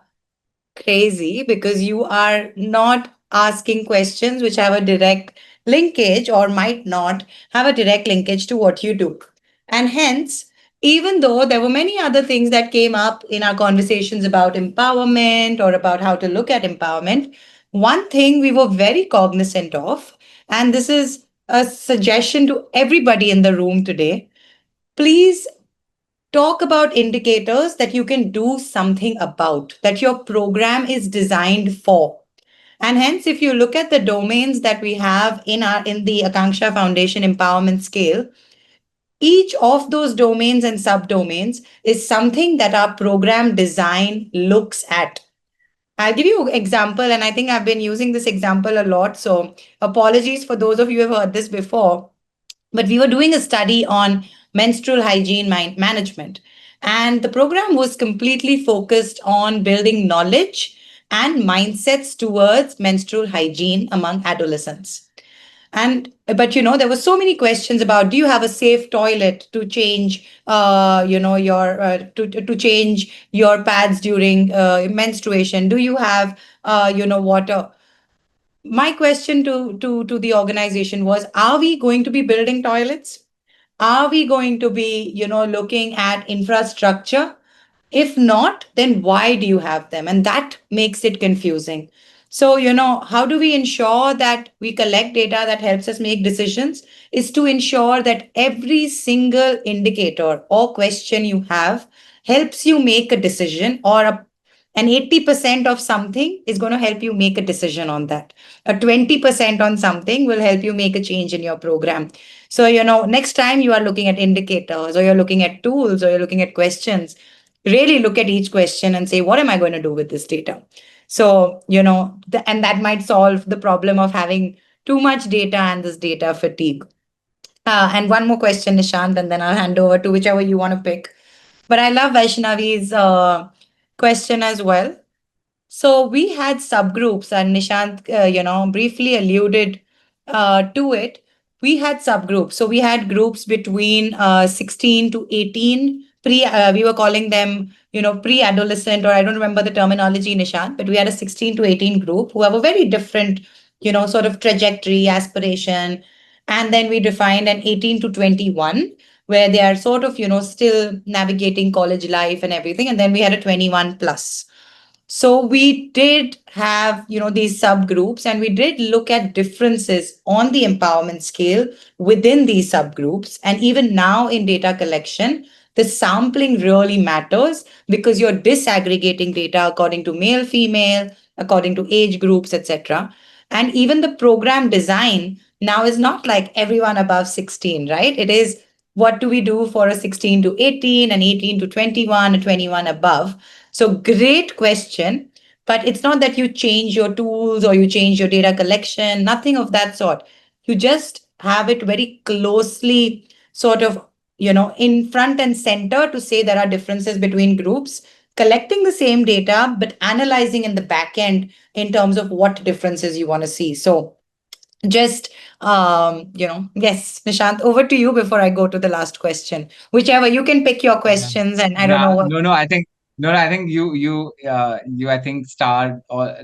crazy, because you are not asking questions which have a direct linkage or might not have a direct linkage to what you do. And hence, even though there were many other things that came up in our conversations about empowerment or about how to look at empowerment, one thing we were very cognizant of, and this is a suggestion to everybody in the room today, please talk about indicators that you can do something about, that your program is designed for. And hence, if you look at the domains that we have in the Akanksha Foundation empowerment scale, each of those domains and subdomains is something that our program design looks at. I'll give you an example, and I think I've been using this example a lot. So apologies for those of you who have heard this before. But we were doing a study on menstrual hygiene management. And the program was completely focused on building knowledge and mindsets towards menstrual hygiene among adolescents. And but there were so many questions about, do you have a safe toilet to change your to change your pads during menstruation? Do you have water? My question to the organization was, are we going to be building toilets? Are we going to be looking at infrastructure? If not, then why do you have them? And that makes it confusing. So, how do we ensure that we collect data that helps us make decisions? Is to ensure that every single indicator or question you have helps you make a decision, or an 80% of something is going to help you make a decision on that. A 20% on something will help you make a change in your program. So, next time you are looking at indicators, or you're looking at tools, or you're looking at questions, really look at each question and say, what am I going to do with this data? So, and that might solve the problem of having too much data and this data fatigue. And one more question, Nishant, and then I'll hand over to whichever you want to pick. But I love Vaishnavi's question as well. So we had subgroups, and Nishant, briefly alluded to it. We had subgroups. So we had groups between 16 to 18. We were calling them, pre-adolescent, or I don't remember the terminology, Nishant, but we had a 16 to 18 group who have a very different, sort of trajectory, aspiration. And then we defined an 18 to 21, where they are sort of, still navigating college life and everything. And then we had a 21 plus. So we did have, these subgroups, and we did look at differences on the empowerment scale within these subgroups. And even now in data collection, the sampling really matters, because you're disaggregating data according to male, female, according to age groups, etc. And even the program design now is not like everyone above 16, right? It is, what do we do for a 16 to 18, and 18 to 21, a 21 above? So great question, but it's not that you change your tools or you change your data collection, nothing of that sort. You just have it very closely sort of, in front and center, to say there are differences between groups, collecting the same data, but analyzing in the back end in terms of what differences you want to see. So just, yes, Nishant, over to you before I go to the last question. Whichever, you can pick your Yeah. questions, and I don't know Yeah. what. No, I think no, no, I think you I think starred or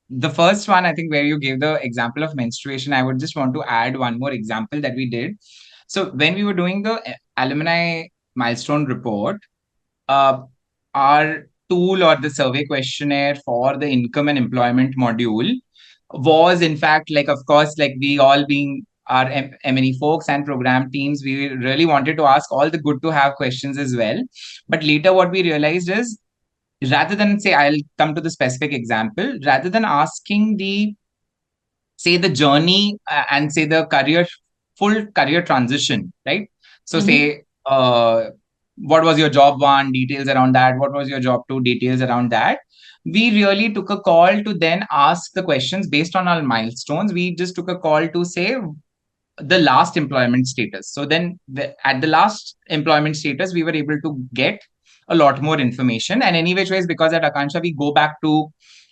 the first one, I think, where you gave the example of menstruation. I would just want to add one more example that we did. So when we were doing the alumni milestone report, uh, our tool or the survey questionnaire for the income and employment module was, in fact, like, of course, like, we all being our M&E folks and program teams, we really wanted to ask all the good to have questions as well. But later what we realized is, rather than say, I'll come to the specific example, rather than asking the, say, the journey, and say the career, full career transition, right? So Mhm. say, what was your job one, details around that, what was your job two, details around that. We really took a call to then ask the questions based on our milestones. We just took a call to say the last employment status. So then at the last employment status, we were able to get a lot more information. And any which ways, because at Akanksha, we go back to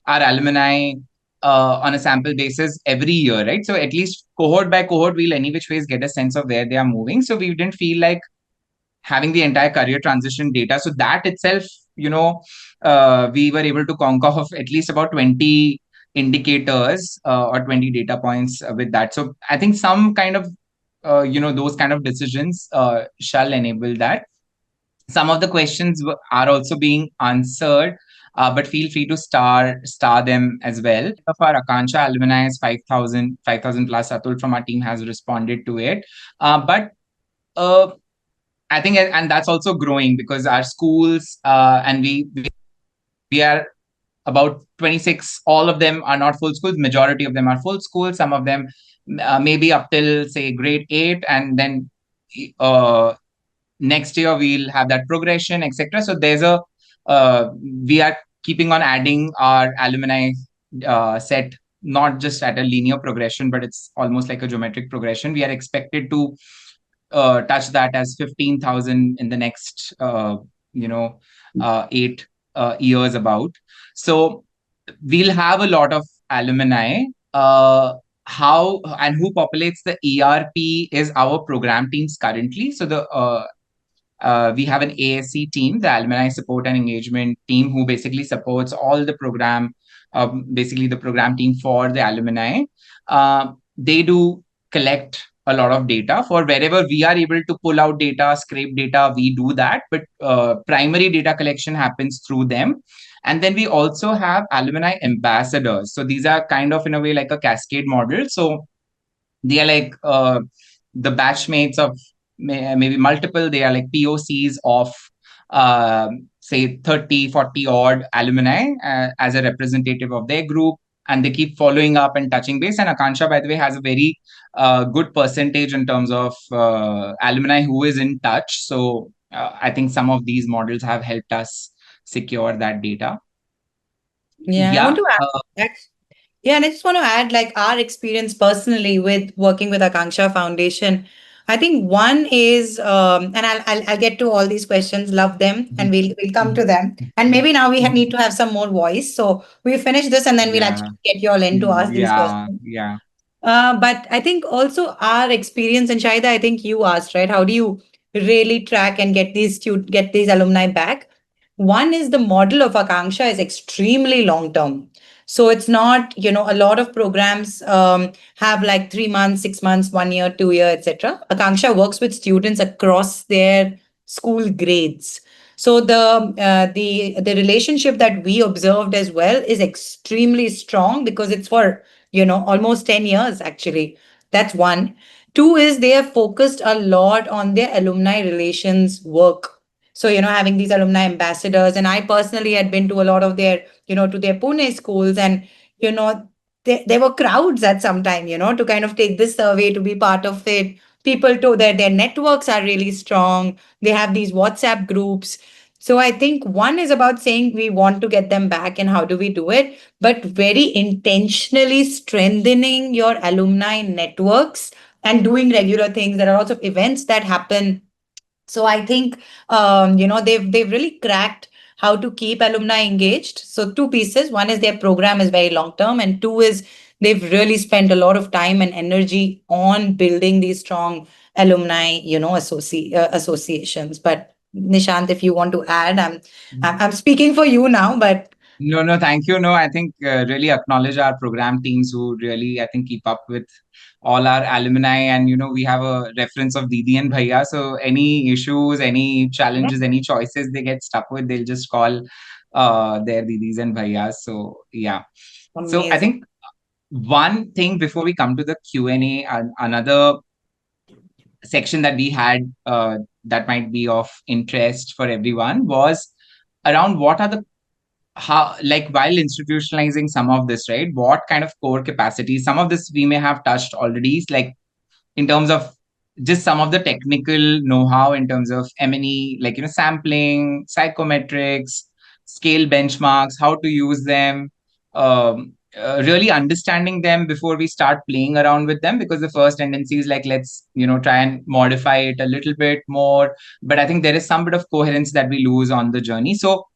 our alumni on a sample basis every year, right? So at least cohort by cohort, we'll any which ways get a sense of where they are moving. So we didn't feel like having the entire career transition data. So that itself, we were able to conquer of at least about 20 indicators or 20 data points with that. So I think some kind of, those kind of decisions shall enable that. Some of the questions are also being answered, but feel free to star them as well. Of our Akanksha alumni is 5,000 plus. Atul from our team has responded to it. But I think, and that's also growing, because our schools, and we are about 26. All of them are not full schools. Majority of them are full schools. Some of them maybe up till, say, grade 8, and then uh, next year we'll have that progression, etc. So there's a we are keeping on adding our alumni set, not just at a linear progression, but it's almost like a geometric progression. We are expected to touch that as 15,000 in the next, you know, 8 years about. So we'll have a lot of alumni. How and who populates the ERP is our program teams currently. So we have an ASC team, the Alumni Support and Engagement team, who basically supports all the program, basically the program team for the alumni. They do collect a lot of data for wherever we are able to pull out data, scrape data, we do that. But primary data collection happens through them. And then we also have alumni ambassadors. So these are kind of in a way like a cascade model. So they are like the batchmates of maybe multiple, they are like POCs of say 30, 40 odd alumni as a representative of their group, and they keep following up and touching base. And Akanksha, by the way, has a very good percentage in terms of alumni who is in touch. So I think some of these models have helped us secure that data. Yeah, I want Yeah. to add. Yeah, and I just want to add like our experience personally with working with Akanksha Foundation. I think one is, and I'll get to all these questions, love them, and we'll come to them. And maybe now we need to have some more voice. So we finish this, and then we'll Yeah. actually get you all in to ask these Yeah. questions. Yeah. But I think also our experience, and Shaida, I think you asked, right? How do you really track and get these alumni back? One is the model of Akanksha is extremely long term. So it's not, a lot of programs have like 3 months, 6 months, 1 year, 2 year, etc. Akanksha works with students across their school grades. So the relationship that we observed as well is extremely strong because it's for almost 10 years actually. That's one. Two is they have focused a lot on their alumni relations work. So having these alumni ambassadors, and I personally had been to a lot of their to their Pune schools, and you know there were crowds at some time to kind of take this survey, to be part of it. People to their networks are really strong. They have these WhatsApp groups. So I think one is about saying we want to get them back, and how do we do it, but very intentionally strengthening your alumni networks and doing regular things. There are lots of events that happen. So I think they've really cracked how to keep alumni engaged. So two pieces: one is their program is very long term, and two is they've really spent a lot of time and energy on building these strong alumni associations. But Nishant, if you want to add, I'm speaking for you now, but No, no, thank you. No, I think really acknowledge our program teams who really, I think, keep up with all our alumni. And, we have a reference of Didi and Bhaiya. So any issues, any yeah, challenges, any choices they get stuck with, they'll just call their Didis and Bhaiyas. So, yeah. So I amazing. think one thing before we come to the Q&A, another section that we had that might be of interest for everyone was around what are the how, like, while institutionalizing some of this, right, what kind of core capacities, some of this we may have touched already, like in terms of just some of the technical know-how in terms of M&E, like sampling, psychometrics, scale benchmarks, how to use them, really understanding them before we start playing around with them, because the first tendency is like, let's try and modify it a little bit more, but I think there is some bit of coherence that we lose on the journey. So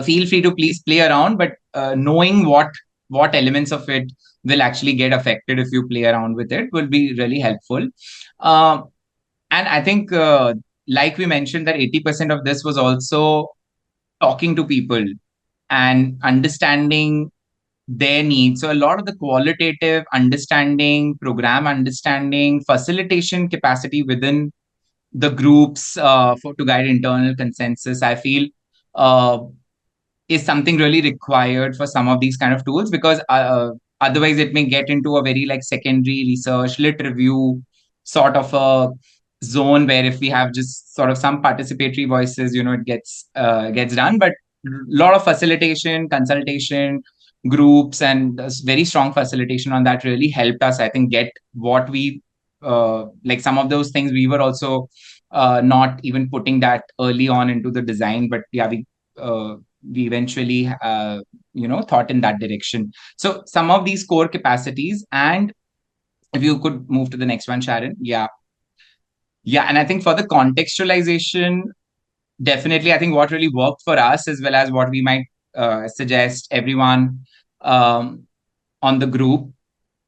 feel free to please play around, but knowing what elements of it will actually get affected if you play around with it will be really helpful. Um, and I think, like we mentioned, that 80% of this was also talking to people and understanding their needs. So a lot of the qualitative understanding, program understanding, facilitation capacity within the groups for to guide internal consensus, I feel uh, is something really required for some of these kind of tools, because otherwise it may get into a very like secondary research lit review sort of a zone, where if we have just sort of some participatory voices, it gets done. But a lot of facilitation, consultation, groups, and very strong facilitation on that really helped us, I think, get what we like some of those things we were also not even putting that early on into the design, but yeah, we eventually thought in that direction. So some of these core capacities, and if you could move to the next one, Sharon. Yeah. Yeah, and I think for the contextualization, definitely, I think what really worked for us, as well as what we might suggest everyone um, on the group,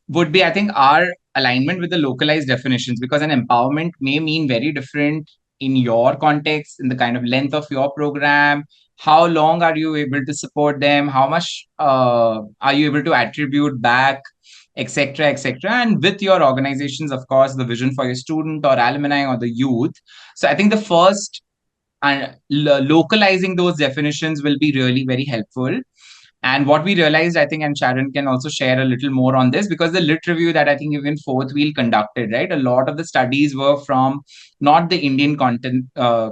would be, I think, our alignment with the localized definitions, because an empowerment may mean very different in your context, in the kind of length of your program. How long are you able to support them? How much are you able to attribute back, etc., etc. And with your organizations, of course, the vision for your student or alumni or the youth. So I think the first and localizing those definitions will be really very helpful. And what we realized, I think, and Sharon can also share a little more on this, because the lit review that I think even Fourth Wheel conducted, right? A lot of the studies were from not the Indian content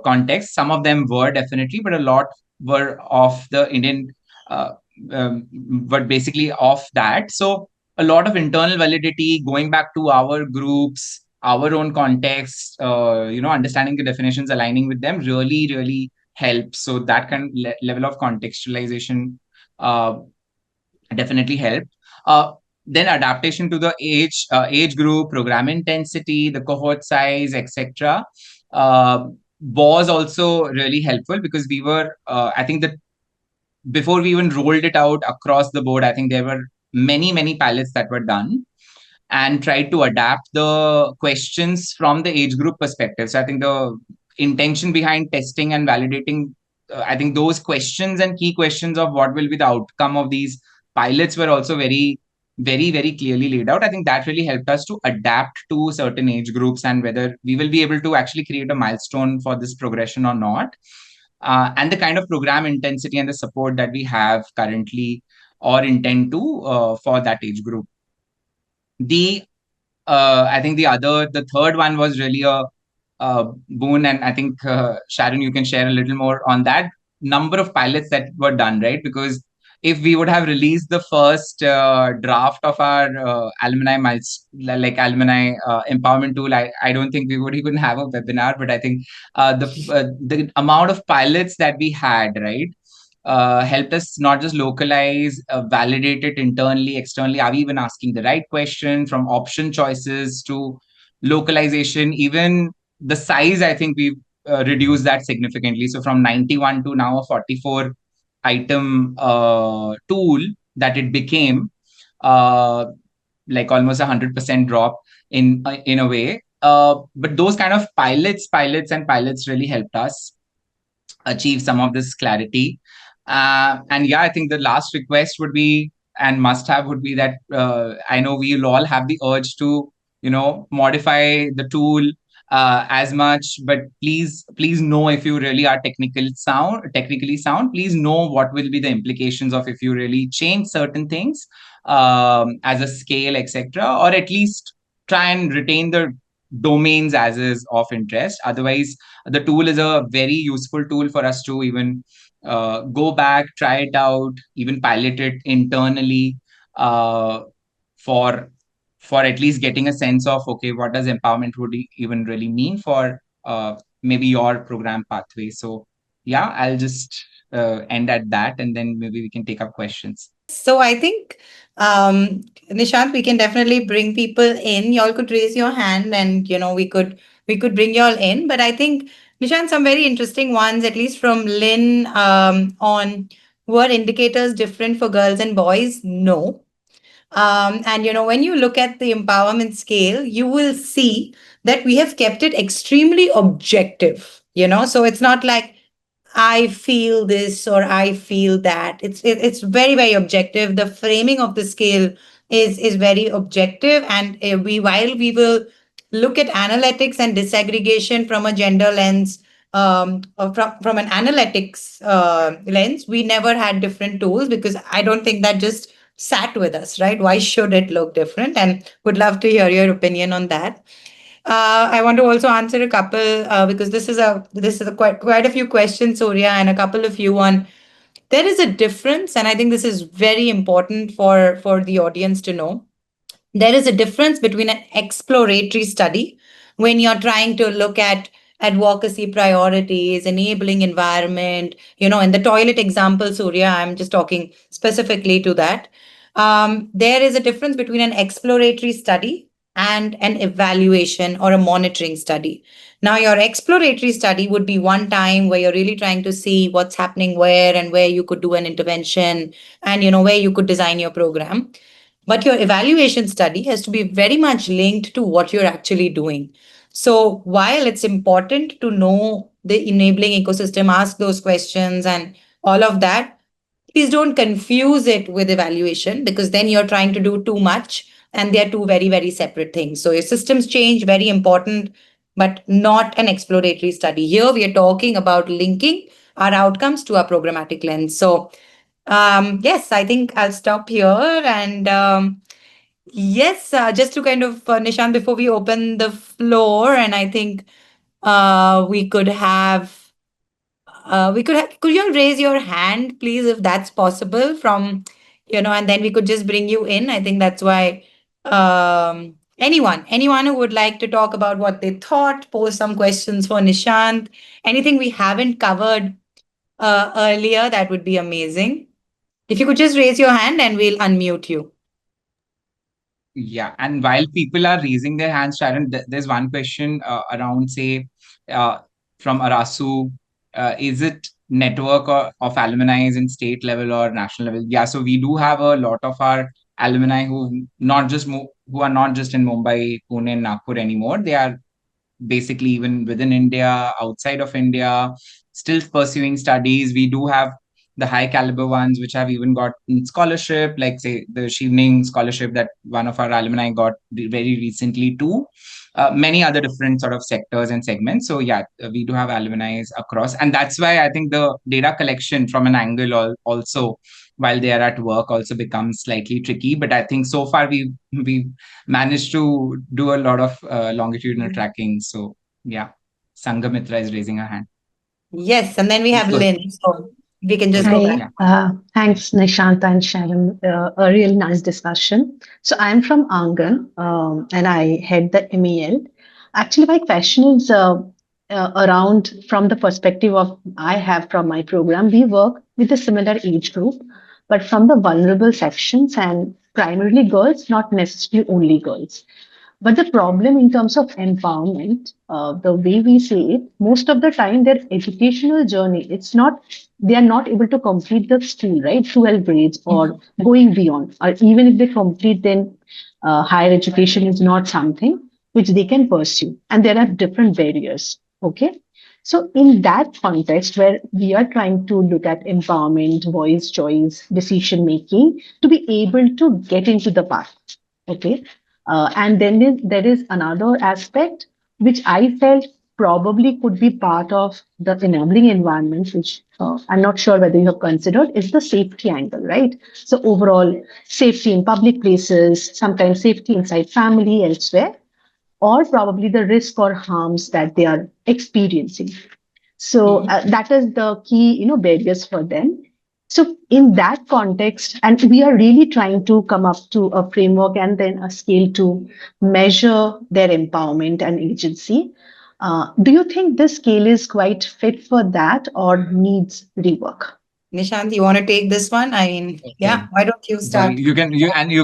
context. Some of them were definitely, but a lot were of the Indian, uh, but basically of that. So a lot of internal validity going back to our groups, our own context, understanding the definitions, aligning with them really, really helps. So that kind of level of contextualization uh, definitely helped. Uh, then adaptation to the age group, program intensity, the cohort size, etc. Uh, was also really helpful, because we were, I think that before we even rolled it out across the board, I think there were many pilots that were done and tried to adapt the questions from the age group perspective. So I think the intention behind testing and validating, I think those questions and key questions of what will be the outcome of these pilots were also very clearly laid out. I think that really helped us to adapt to certain age groups and whether we will be able to actually create a milestone for this progression or not. And the kind of program intensity and the support that we have currently or intend to for that age group. The I think the third one was really a boon, and I think Sharon, you can share a little more on that number of pilots that were done, right? Because if we would have released the first draft of our alumni like alumni empowerment tool, I don't think we would even have a webinar. But I think the amount of pilots that we had, right, helped us not just localize, validate it internally, externally. Are we even asking the right question, from option choices to localization? Even the size, I think we've reduced that significantly. So from 91 to now a 44 item tool that it became, uh, like almost 100% drop in a way. But those kind of pilots really helped us achieve some of this clarity. And yeah, I think the last request would be, and must have would be, that I know we will all have the urge to, modify the tool as much, but please know, if you really are technically sound, please know what will be the implications of if you really change certain things as a scale, etc., or at least try and retain the domains as is of interest. Otherwise, the tool is a very useful tool for us to even go back, try it out, even pilot it internally, uh, for at least getting a sense of, okay, what does empowerment would even really mean for maybe your program pathway. So yeah, I'll just end at that, and then maybe we can take up questions. So I think, Nishant, we can definitely bring people in. Y'all could raise your hand, and we could bring y'all in. But I think, Nishant, some very interesting ones, at least from Lynn, on were indicators different for girls and boys? No. And when you look at the empowerment scale, you will see that we have kept it extremely objective. So it's not like I feel this or I feel that. It's very, very objective. The framing of the scale is very objective, and while we will look at analytics and disaggregation from a gender lens, or from an analytics lens, we never had different tools, because I don't think that just sat with us, right? Why should it look different? And would love to hear your opinion on that. I want to also answer a couple, because this is a quite a few questions, Surya, and a couple of you on. There is a difference, and I think this is very important for the audience to know. There is a difference between an exploratory study, when you're trying to look at advocacy priorities, enabling environment. In the toilet example, Surya, I'm just talking specifically to that. There is a difference between an exploratory study and an evaluation or a monitoring study. Now, your exploratory study would be one time where you're really trying to see what's happening where and where you could do an intervention and where you could design your program. But your evaluation study has to be very much linked to what you're actually doing. So while it's important to know the enabling ecosystem, ask those questions and all of that, please don't confuse it with evaluation, because then you're trying to do too much and they're two very, very separate things. So your systems change, very important, but not an exploratory study. Here we are talking about linking our outcomes to our programmatic lens. So yes, I think I'll stop here. And yes, just to kind of, Nishant, before we open the floor, and I think we could have could you raise your hand, please, if that's possible from, and then we could just bring you in. I think that's why anyone who would like to talk about what they thought, pose some questions for Nishant, anything we haven't covered earlier, that would be amazing. If you could just raise your hand and we'll unmute you. Yeah, and while people are raising their hands, Sharon, there's one question around, say, uh, from Arasu. Is it network of alumni in state level or national level? Yeah, so we do have a lot of our alumni who are not just in Mumbai, Pune, and Nagpur anymore. They are basically even within India, outside of India, still pursuing studies. We do have the high caliber ones which have even got scholarship, like say the Shivning scholarship that one of our alumni got very recently too. Many other different sort of sectors and segments. So yeah, we do have alumni across, and that's why I think the data collection from an angle also while they are at work also becomes slightly tricky. But I think so far we managed to do a lot of longitudinal tracking. So yeah, Sangamitra is raising her hand. Yes, and then we Please have go ahead. Lynn. So we can just Lynn, go Hi, back. yeah. thanks Nishant and Sharon. A real nice discussion. So I'm from Angan, and I head the MEL. Actually, my question is around from the perspective of I have from my program. We work with a similar age group, but from the vulnerable sections and primarily girls, not necessarily only girls. But the problem in terms of empowerment, the way we see it, most of the time their educational journey, it's not, they are not able to complete the school, right? 12 grades or going beyond. Or even if they complete, then higher education is not something which they can pursue. And there are different barriers. Okay. So in that context where we are trying to look at empowerment, voice, choice, decision making, to be able to get into the path. Okay. And then there is another aspect which I felt probably could be part of the enabling environment, which I'm not sure whether you have considered, is the safety angle, right? So, overall, safety in public places, sometimes safety inside family, elsewhere, or probably the risk or harms that they are experiencing. So that is the key, barriers for them. So in that context, and we are really trying to come up to a framework and then a scale to measure their empowerment and agency. Do you think this scale is quite fit for that or needs rework? Nishant, you want to take this one? I mean, yeah, Okay. why don't you So start? you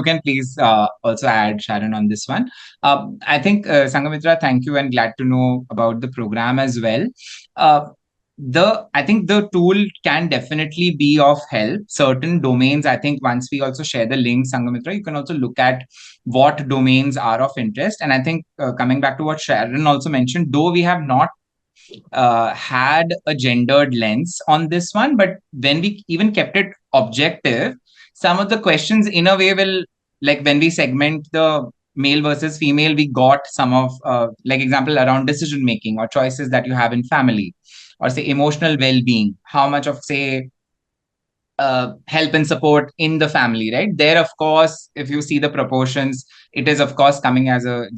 can please also add Sharon on this one. I think Sangamitra, thank you and glad to know about the program as well. Uh, the I think the tool can definitely be of help. Certain domains, I think once we also share the link, Sangamitra, you can also look at what domains are of interest. And I think coming back to what Sharon also mentioned, though we have not had a gendered lens on this one, but when we even kept it objective, some of the questions in a way will, like when we segment the male versus female, we got some of like example around decision making or choices that you have in family, or say emotional well-being, how much of say help and support in the family, right? There, of course, if you see the proportions, it is, of course, coming as a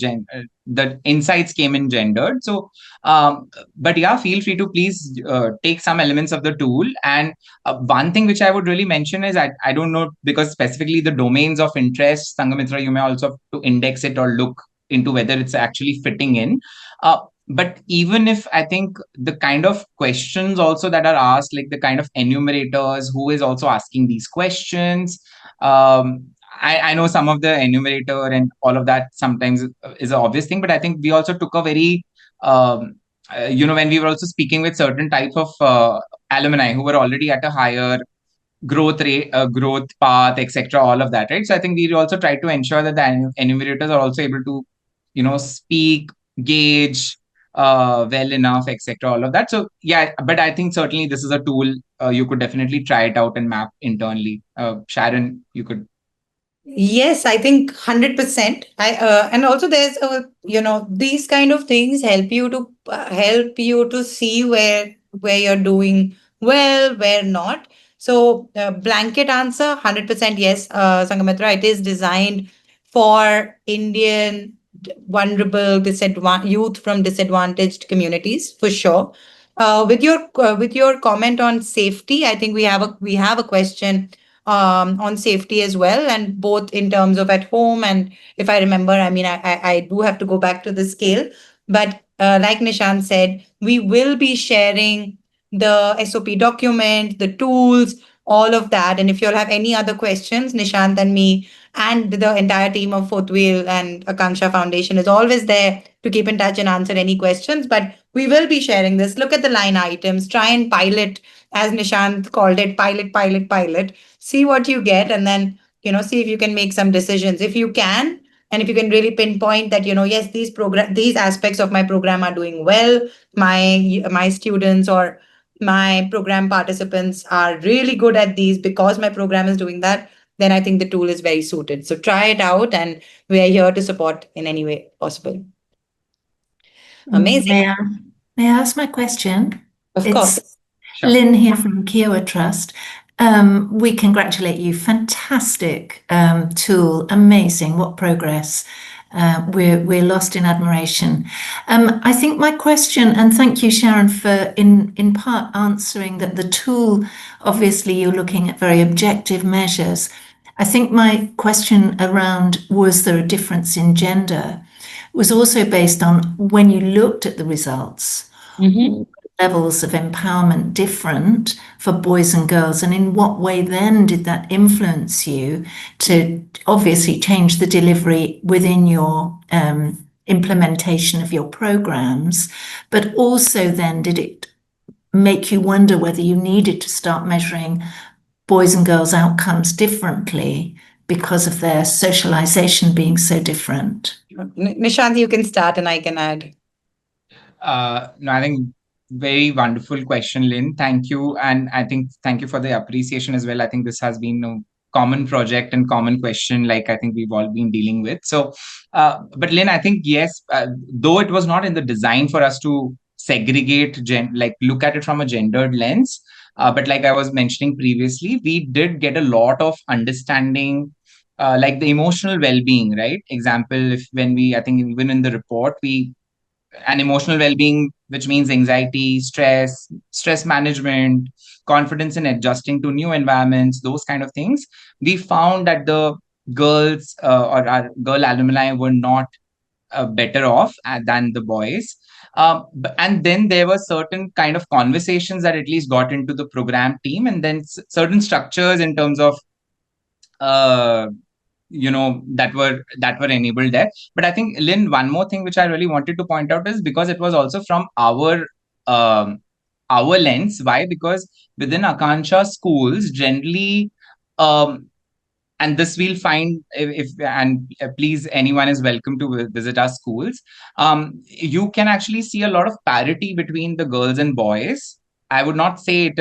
the insights came in gendered. So, but yeah, feel free to please take some elements of the tool. And one thing which I would really mention is I don't know, because specifically the domains of interest, Sangamitra, you may also have to index it or look into whether it's actually fitting in. But even if I think the kind of questions also that are asked, like the kind of enumerators who is also asking these questions, I know some of the enumerator and all of that sometimes is an obvious thing, but I think we also took a very, when we were also speaking with certain types of alumni who were already at a higher growth rate, growth path, etc. All of that, right? So I think we also try to ensure that the enumerators are also able to, speak, gauge well enough, etc. All of that. So yeah, but I think certainly this is a tool you could definitely try it out and map internally. Sharon, you could. Yes, I think 100%. And also there's these kind of things help you to see where you're doing well, where not. So blanket answer 100% yes, Sangamitra, it is designed for Indian vulnerable youth from disadvantaged communities for sure. With your comment on safety, I think we have a question on safety as well, and both in terms of at home and if I remember, I mean, I do have to go back to the scale, but like Nishant said, we will be sharing the SOP document, the tools, all of that. And if you'll have any other questions, Nishant and me and the entire team of Fourth Wheel and Akanksha Foundation is always there to keep in touch and answer any questions. But we will be sharing this. Look at the line items, try and pilot, as Nishant called it, pilot, see what you get, and then see if you can make some decisions if you can, and if you can really pinpoint that, yes, these aspects of my program are doing well, my students or my program participants are really good at these because my program is doing that, then I think the tool is very suited. So try it out, and we are here to support in any way possible. Amazing. May I ask my question? Of It's course. Sure. Lynn here from Kiowa Trust. We congratulate you. Fantastic tool. Amazing. What progress. We're lost in admiration. I think my question, and thank you, Sharon, for in part answering that the tool, obviously you're looking at very objective measures. I think my question around was there a difference in gender was also based on when you looked at the results, levels of empowerment different for boys and girls, and in what way then did that influence you to obviously change the delivery within your implementation of your programs, but also then did it make you wonder whether you needed to start measuring boys and girls outcomes differently because of their socialization being so different? Nishant, you can start and I can add. No, I think very wonderful question, Lynn. Thank you. And I think thank you for the appreciation as well. I think this has been a common project and common question, like I think we've all been dealing with. So, but Lynn, I think, yes, though it was not in the design for us to segregate, like look at it from a gendered lens, but like I was mentioning previously, we did get a lot of understanding, like the emotional well-being, right? Example, if when we, I think even in the report, we and emotional well-being, which means anxiety, stress management, confidence in adjusting to new environments, those kind of things, we found that the girls or our girl alumni were not better off than the boys. And then there were certain kind of conversations that at least got into the program team, and then certain structures in terms of uh, that were enabled there. But I think, Lynn, one more thing which I really wanted to point out is because it was also from um, our lens. Why? Because within Akanksha schools generally, um, and this we'll find if and please, anyone is welcome to visit our schools. You can actually see a lot of parity between the girls and boys. I would not say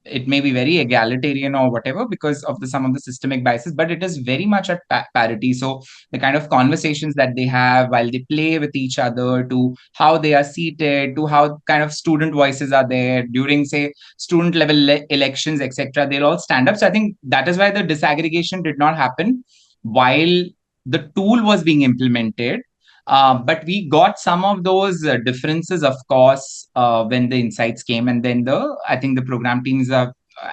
it may be very egalitarian or whatever because of some of the systemic biases, but it is very much at parity. So the kind of conversations that they have while they play with each other, to how they are seated, to how kind of student voices are there during, say, student level elections, etc., they'll all stand up. So I think that is why the disaggregation did not happen while the tool was being implemented. But we got some of those differences, of course, when the insights came, and then I think the program teams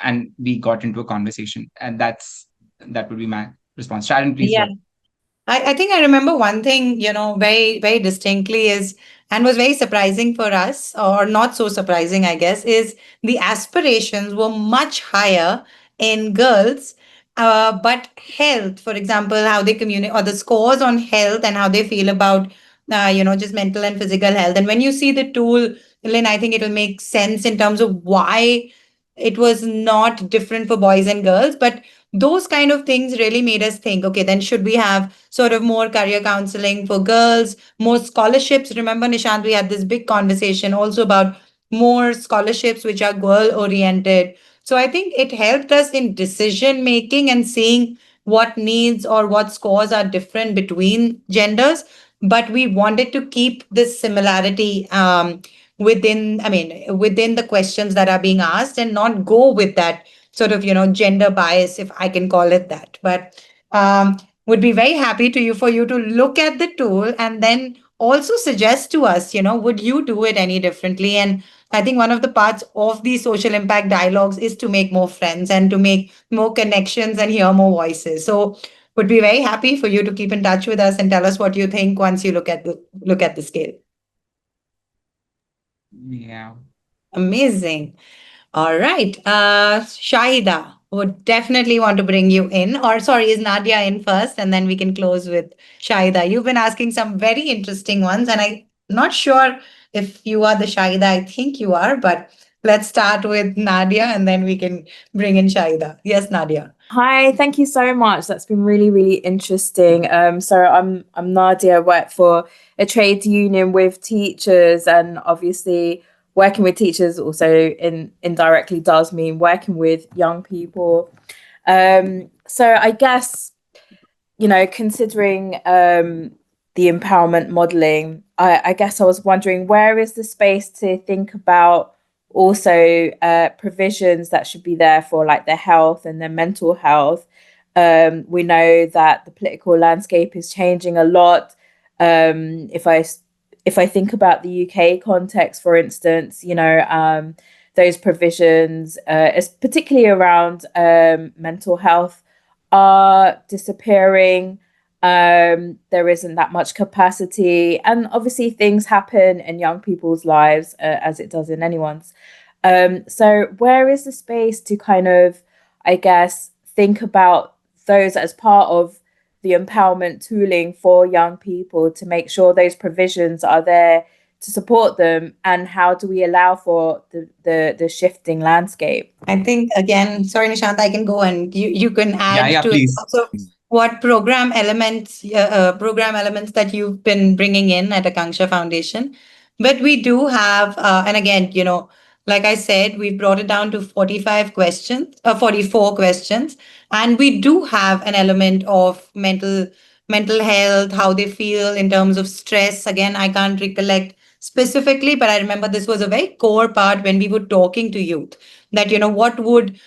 and we got into a conversation, and that would be my response. Sharon, please. Yeah. I think I remember one thing, very, very distinctly and was very surprising for us, or not so surprising, I guess, is the aspirations were much higher in girls But health, for example, how they communicate, or the scores on health and how they feel about, just mental and physical health. And when you see the tool, Lynn, I think it will make sense in terms of why it was not different for boys and girls. But those kind of things really made us think, okay, then should we have sort of more career counseling for girls, more scholarships? Remember, Nishant, we had this big conversation also about more scholarships which are girl oriented. So I think it helped us in decision making and seeing what needs or what scores are different between genders. But we wanted to keep this similarity within the questions that are being asked, and not go with that sort of, gender bias, if I can call it that. But would be very happy for you to look at the tool and then also suggest to us, would you do it any differently? And I think one of the parts of these social impact dialogues is to make more friends and to make more connections and hear more voices. So would be very happy for you to keep in touch with us and tell us what you think once you look at the scale. Yeah. Amazing. All right. Shahida would definitely want to bring you in. Or, sorry, is Nadia in first? And then we can close with Shahida. You've been asking some very interesting ones, and I'm not sure if you are the Shahida. I think you are, but let's start with Nadia and then we can bring in Shahida. Yes, Nadia. Hi, thank you so much. That's been really, really interesting. So I'm Nadia, work for a trade union with teachers, and obviously working with teachers also indirectly does mean working with young people. So I guess, considering the empowerment modeling, I guess I was wondering, where is the space to think about also provisions that should be there for like their health and their mental health. We know that the political landscape is changing a lot. If I think about the UK context, for instance, those provisions, particularly around mental health, are disappearing. There isn't that much capacity, and obviously things happen in young people's lives, as it does in anyone's. So where is the space to kind of, I guess, think about those as part of the empowerment tooling for young people, to make sure those provisions are there to support them, and how do we allow for the shifting landscape? I think, again, sorry, Nishant, I can go and you can add Yeah, to it. please. So what program elements that you've been bringing in at Akanksha Foundation. But we do have, and again, like I said, we've brought it down to 45 questions, 44 questions, and we do have an element of mental health, how they feel in terms of stress. Again, I can't recollect specifically, but I remember this was a very core part when we were talking to youth, that what would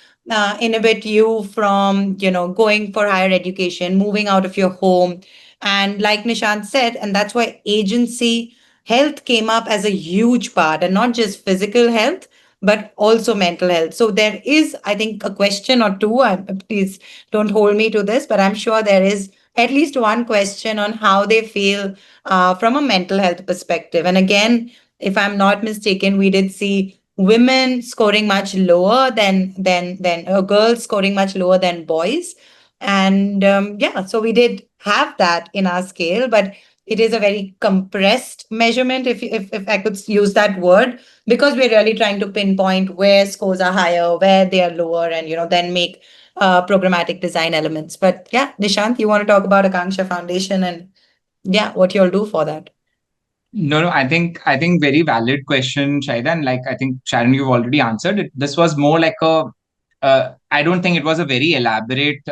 inhibit you from going for higher education, moving out of your home. And like Nishant said, and that's why agency health came up as a huge part, and not just physical health but also mental health. So there is, I think, a question or two. Please don't hold me to this, but I'm sure there is at least one question on how they feel from a mental health perspective. And again, if I'm not mistaken, we did see women scoring much lower than girls scoring much lower than boys. And yeah, so we did have that in our scale, but it is a very compressed measurement, if I could use that word, because we're really trying to pinpoint where scores are higher, where they are lower, and then make programmatic design elements. But yeah, Nishant, you want to talk about Akanksha Foundation and yeah, what you'll do for that? No, I think very valid question, Shaida, and like I think Sharon, you've already answered it. This was more like a I don't think it was a very elaborate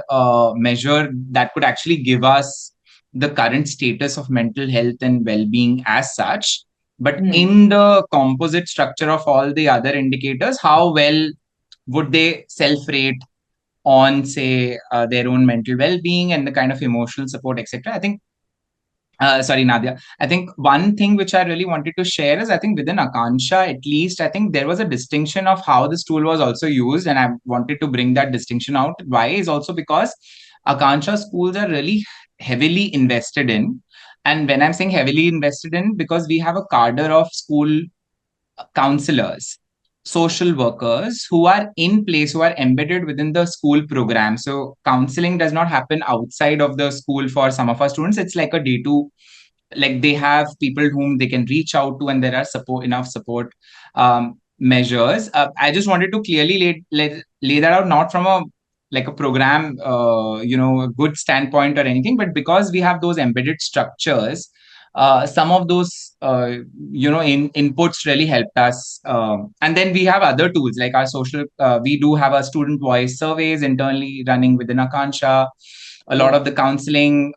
measure that could actually give us the current status of mental health and well-being as such. But in the composite structure of all the other indicators, how well would they self-rate on, say, their own mental well-being and the kind of emotional support, etc. I think sorry, Nadia. I think one thing which I really wanted to share is, I think within Akansha, at least, I think there was a distinction of how this tool was also used. And I wanted to bring that distinction out. Why is also because Akansha schools are really heavily invested in. And when I'm saying heavily invested in, because we have a cadre of school counselors. social workers who are in place, who are embedded within the school program. So counseling does not happen outside of the school for some of our students. It's like a day to, like they have people whom they can reach out to, and there are enough support measures. I just wanted to clearly lay that out, not from a like a program, a good standpoint or anything, but because we have those embedded structures, some of those inputs really helped us. And then we have other tools like our social. We do have a student voice surveys internally running within Akanksha. A lot of the counseling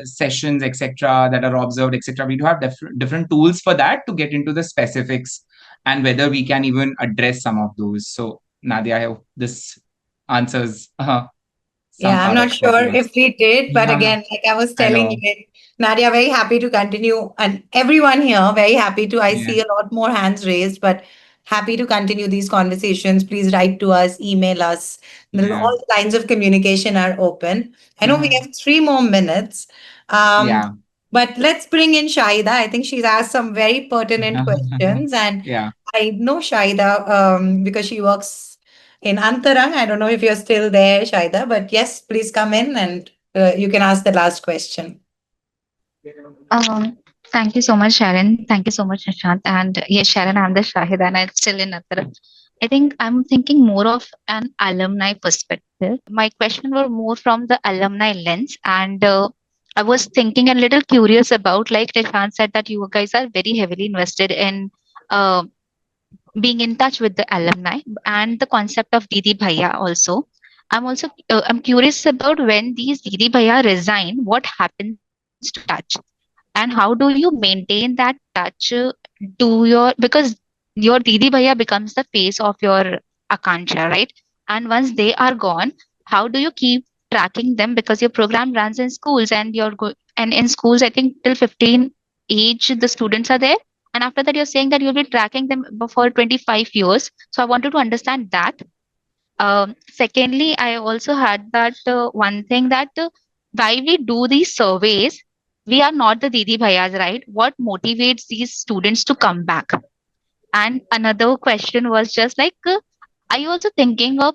sessions, etc., that are observed, etc. We do have different tools for that to get into the specifics and whether we can even address some of those. So, Nadia, I hope this answers some Yeah, I'm part not of what sure you if we did, but asked. again, like I was I telling know. you, Nadia, very happy to continue, and everyone here, very happy to. I Yeah. see a lot more hands raised, but happy to continue these conversations. Please write to us, email us. Yeah. All lines of communication are open. I know we Mhm. have 3 more minutes, um, Yeah. but let's bring in Shaida. I think she's asked some very pertinent questions, and Yeah. I know Shaida because she works in Antarang. I don't know if you're still there, Shaida, but yes, please come in and you can ask the last question. Um, Thank you so much, Sharon. Thank you so much, Nishant. And yes, Sharon, I'm the Shahid and I'm still in Nattara. I think I'm thinking more of an alumni perspective. My question were more from the alumni lens. And I was thinking a little curious about, like Nishant said, that you guys are very heavily invested in uh, being in touch with the alumni and the concept of Didi Bhaiya also. I'm curious about when these Didi Bhaiya resign, what happens to that touch? And how do you maintain that touch to your, because your Didi Bhaiya becomes the face of your Akanksha, right? And once they are gone, how do you keep tracking them? Because your program runs in schools and and in schools, I think till 15 age, the students are there. And after that, you're saying that you'll be tracking them for 25 years. So I wanted to understand that. Secondly, I also had that one thing that why we do these surveys, we are not the Didi Bhaias, right? What motivates these students to come back? And another question was just like, are you also thinking of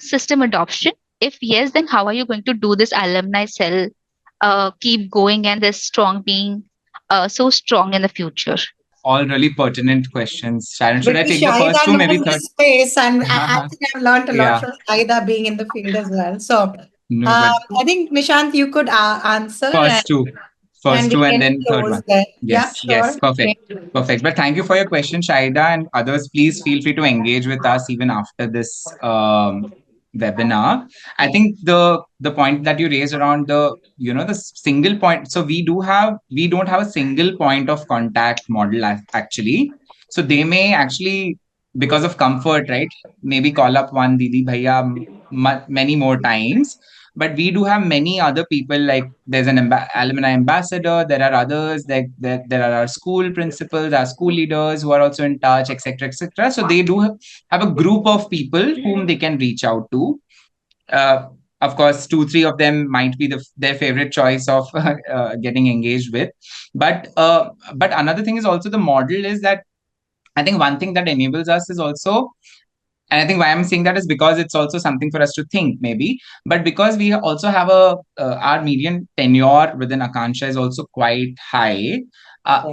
system adoption? If yes, then how are you going to do this alumni cell keep going and this strong being so strong in the future? All really pertinent questions. Sharon, should I Because take the first Shaida two, maybe knows third? this space, and I think I've learned a lot Yeah. from Shaida being in the field as well. So No, but I think Nishant, you could answer, first two. and First we two and can then third close one. there. Yeah, Yes, yes, sure. perfect. Great. Perfect. But thank you for your question, Shaida, and others. Please feel free to engage with us even after this webinar. I think the point that you raised around the single point. So we don't have a single point of contact model actually. So they may actually, because of comfort, right? Maybe call up one Didi Bhaiya many more times, but we do have many other people, like there's an alumni ambassador, there are others, there are our school principals, our school leaders who are also in touch, etc., etc. So they do have a group of people whom they can reach out to. Of course, 2 3 of them might be their favorite choice of getting engaged with, but another thing is also the model is that I think one thing that enables us is also, and I think why I'm saying that is because it's also something for us to think, maybe, but because we also have our median tenure within Akanksha is also quite high,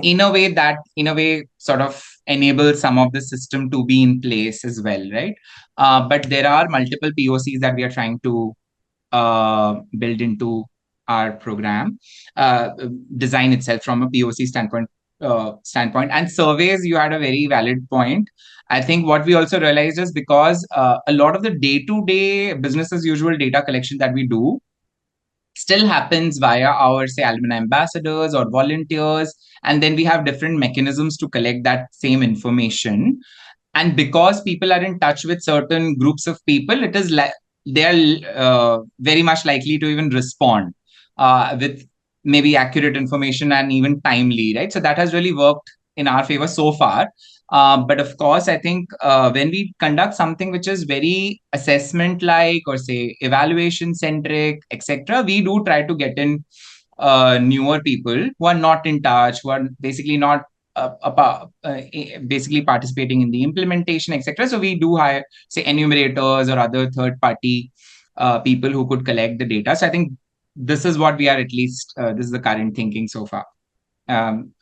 in a way sort of enables some of the system to be in place as well, right? But there are multiple POCs that we are trying to build into our program, design itself from a POC standpoint. And surveys, you had a very valid point. I think what we also realized is because a lot of the day-to-day business as usual data collection that we do still happens via our, say, alumni ambassadors or volunteers, and then we have different mechanisms to collect that same information. And because people are in touch with certain groups of people, it is they are very much likely to even respond with maybe accurate information and even timely, right? So that has really worked in our favor so far. But of course, I think when we conduct something which is very assessment like, or say evaluation centric, etc., we do try to get in newer people who are not in touch, who are basically not basically participating in the implementation, etc. So we do hire, say, enumerators or other third-party people who could collect the data. So I think this is what we are, at least this is the current thinking so far.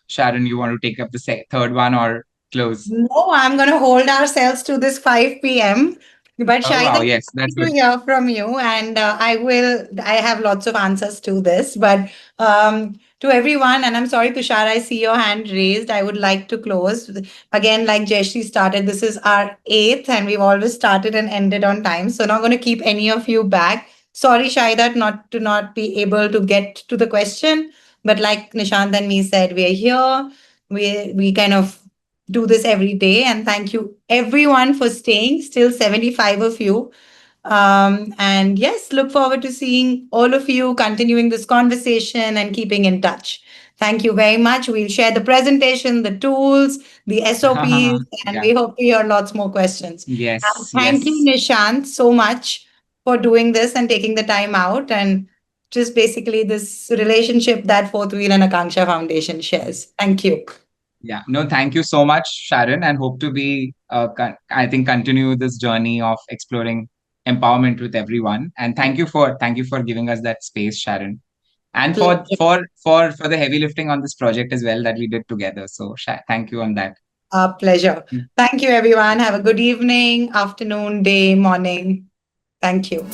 Sharon, you want to take up the third one or close? No, I'm going to hold ourselves to this 5 p.m. But Oh wow, Shahida, yes, that's to good. hear from you, and I have lots of answers to this, but to everyone, and I'm sorry, Tushar, I see your hand raised. I would like to close. Again, like Jayashree started, this is our eighth, and we've always started and ended on time. So not going to keep any of you back. Sorry, Shahida, not be able to get to the question. But like Nishant and me said, we are here. We kind of do this every day. And thank you everyone for staying, still 75 of you. And yes, look forward to seeing all of you continuing this conversation and keeping in touch. Thank you very much. We'll share the presentation, the tools, the SOPs, and Yeah. we hope to hear lots more questions. Yes. Thank you, Yes. Nishant, so much for doing this and taking the time out, and just basically this relationship that Fourth Wheel and Akanksha Foundation shares. Thank you. Yeah. No, thank you so much, Sharon, and hope to be, I think, continue this journey of exploring empowerment with everyone. And thank you for giving us that space, Sharon, and for the heavy lifting on this project as well that we did together. So thank you on that. Our pleasure. Thank you, everyone. Have a good evening, afternoon, day, morning. Thank you.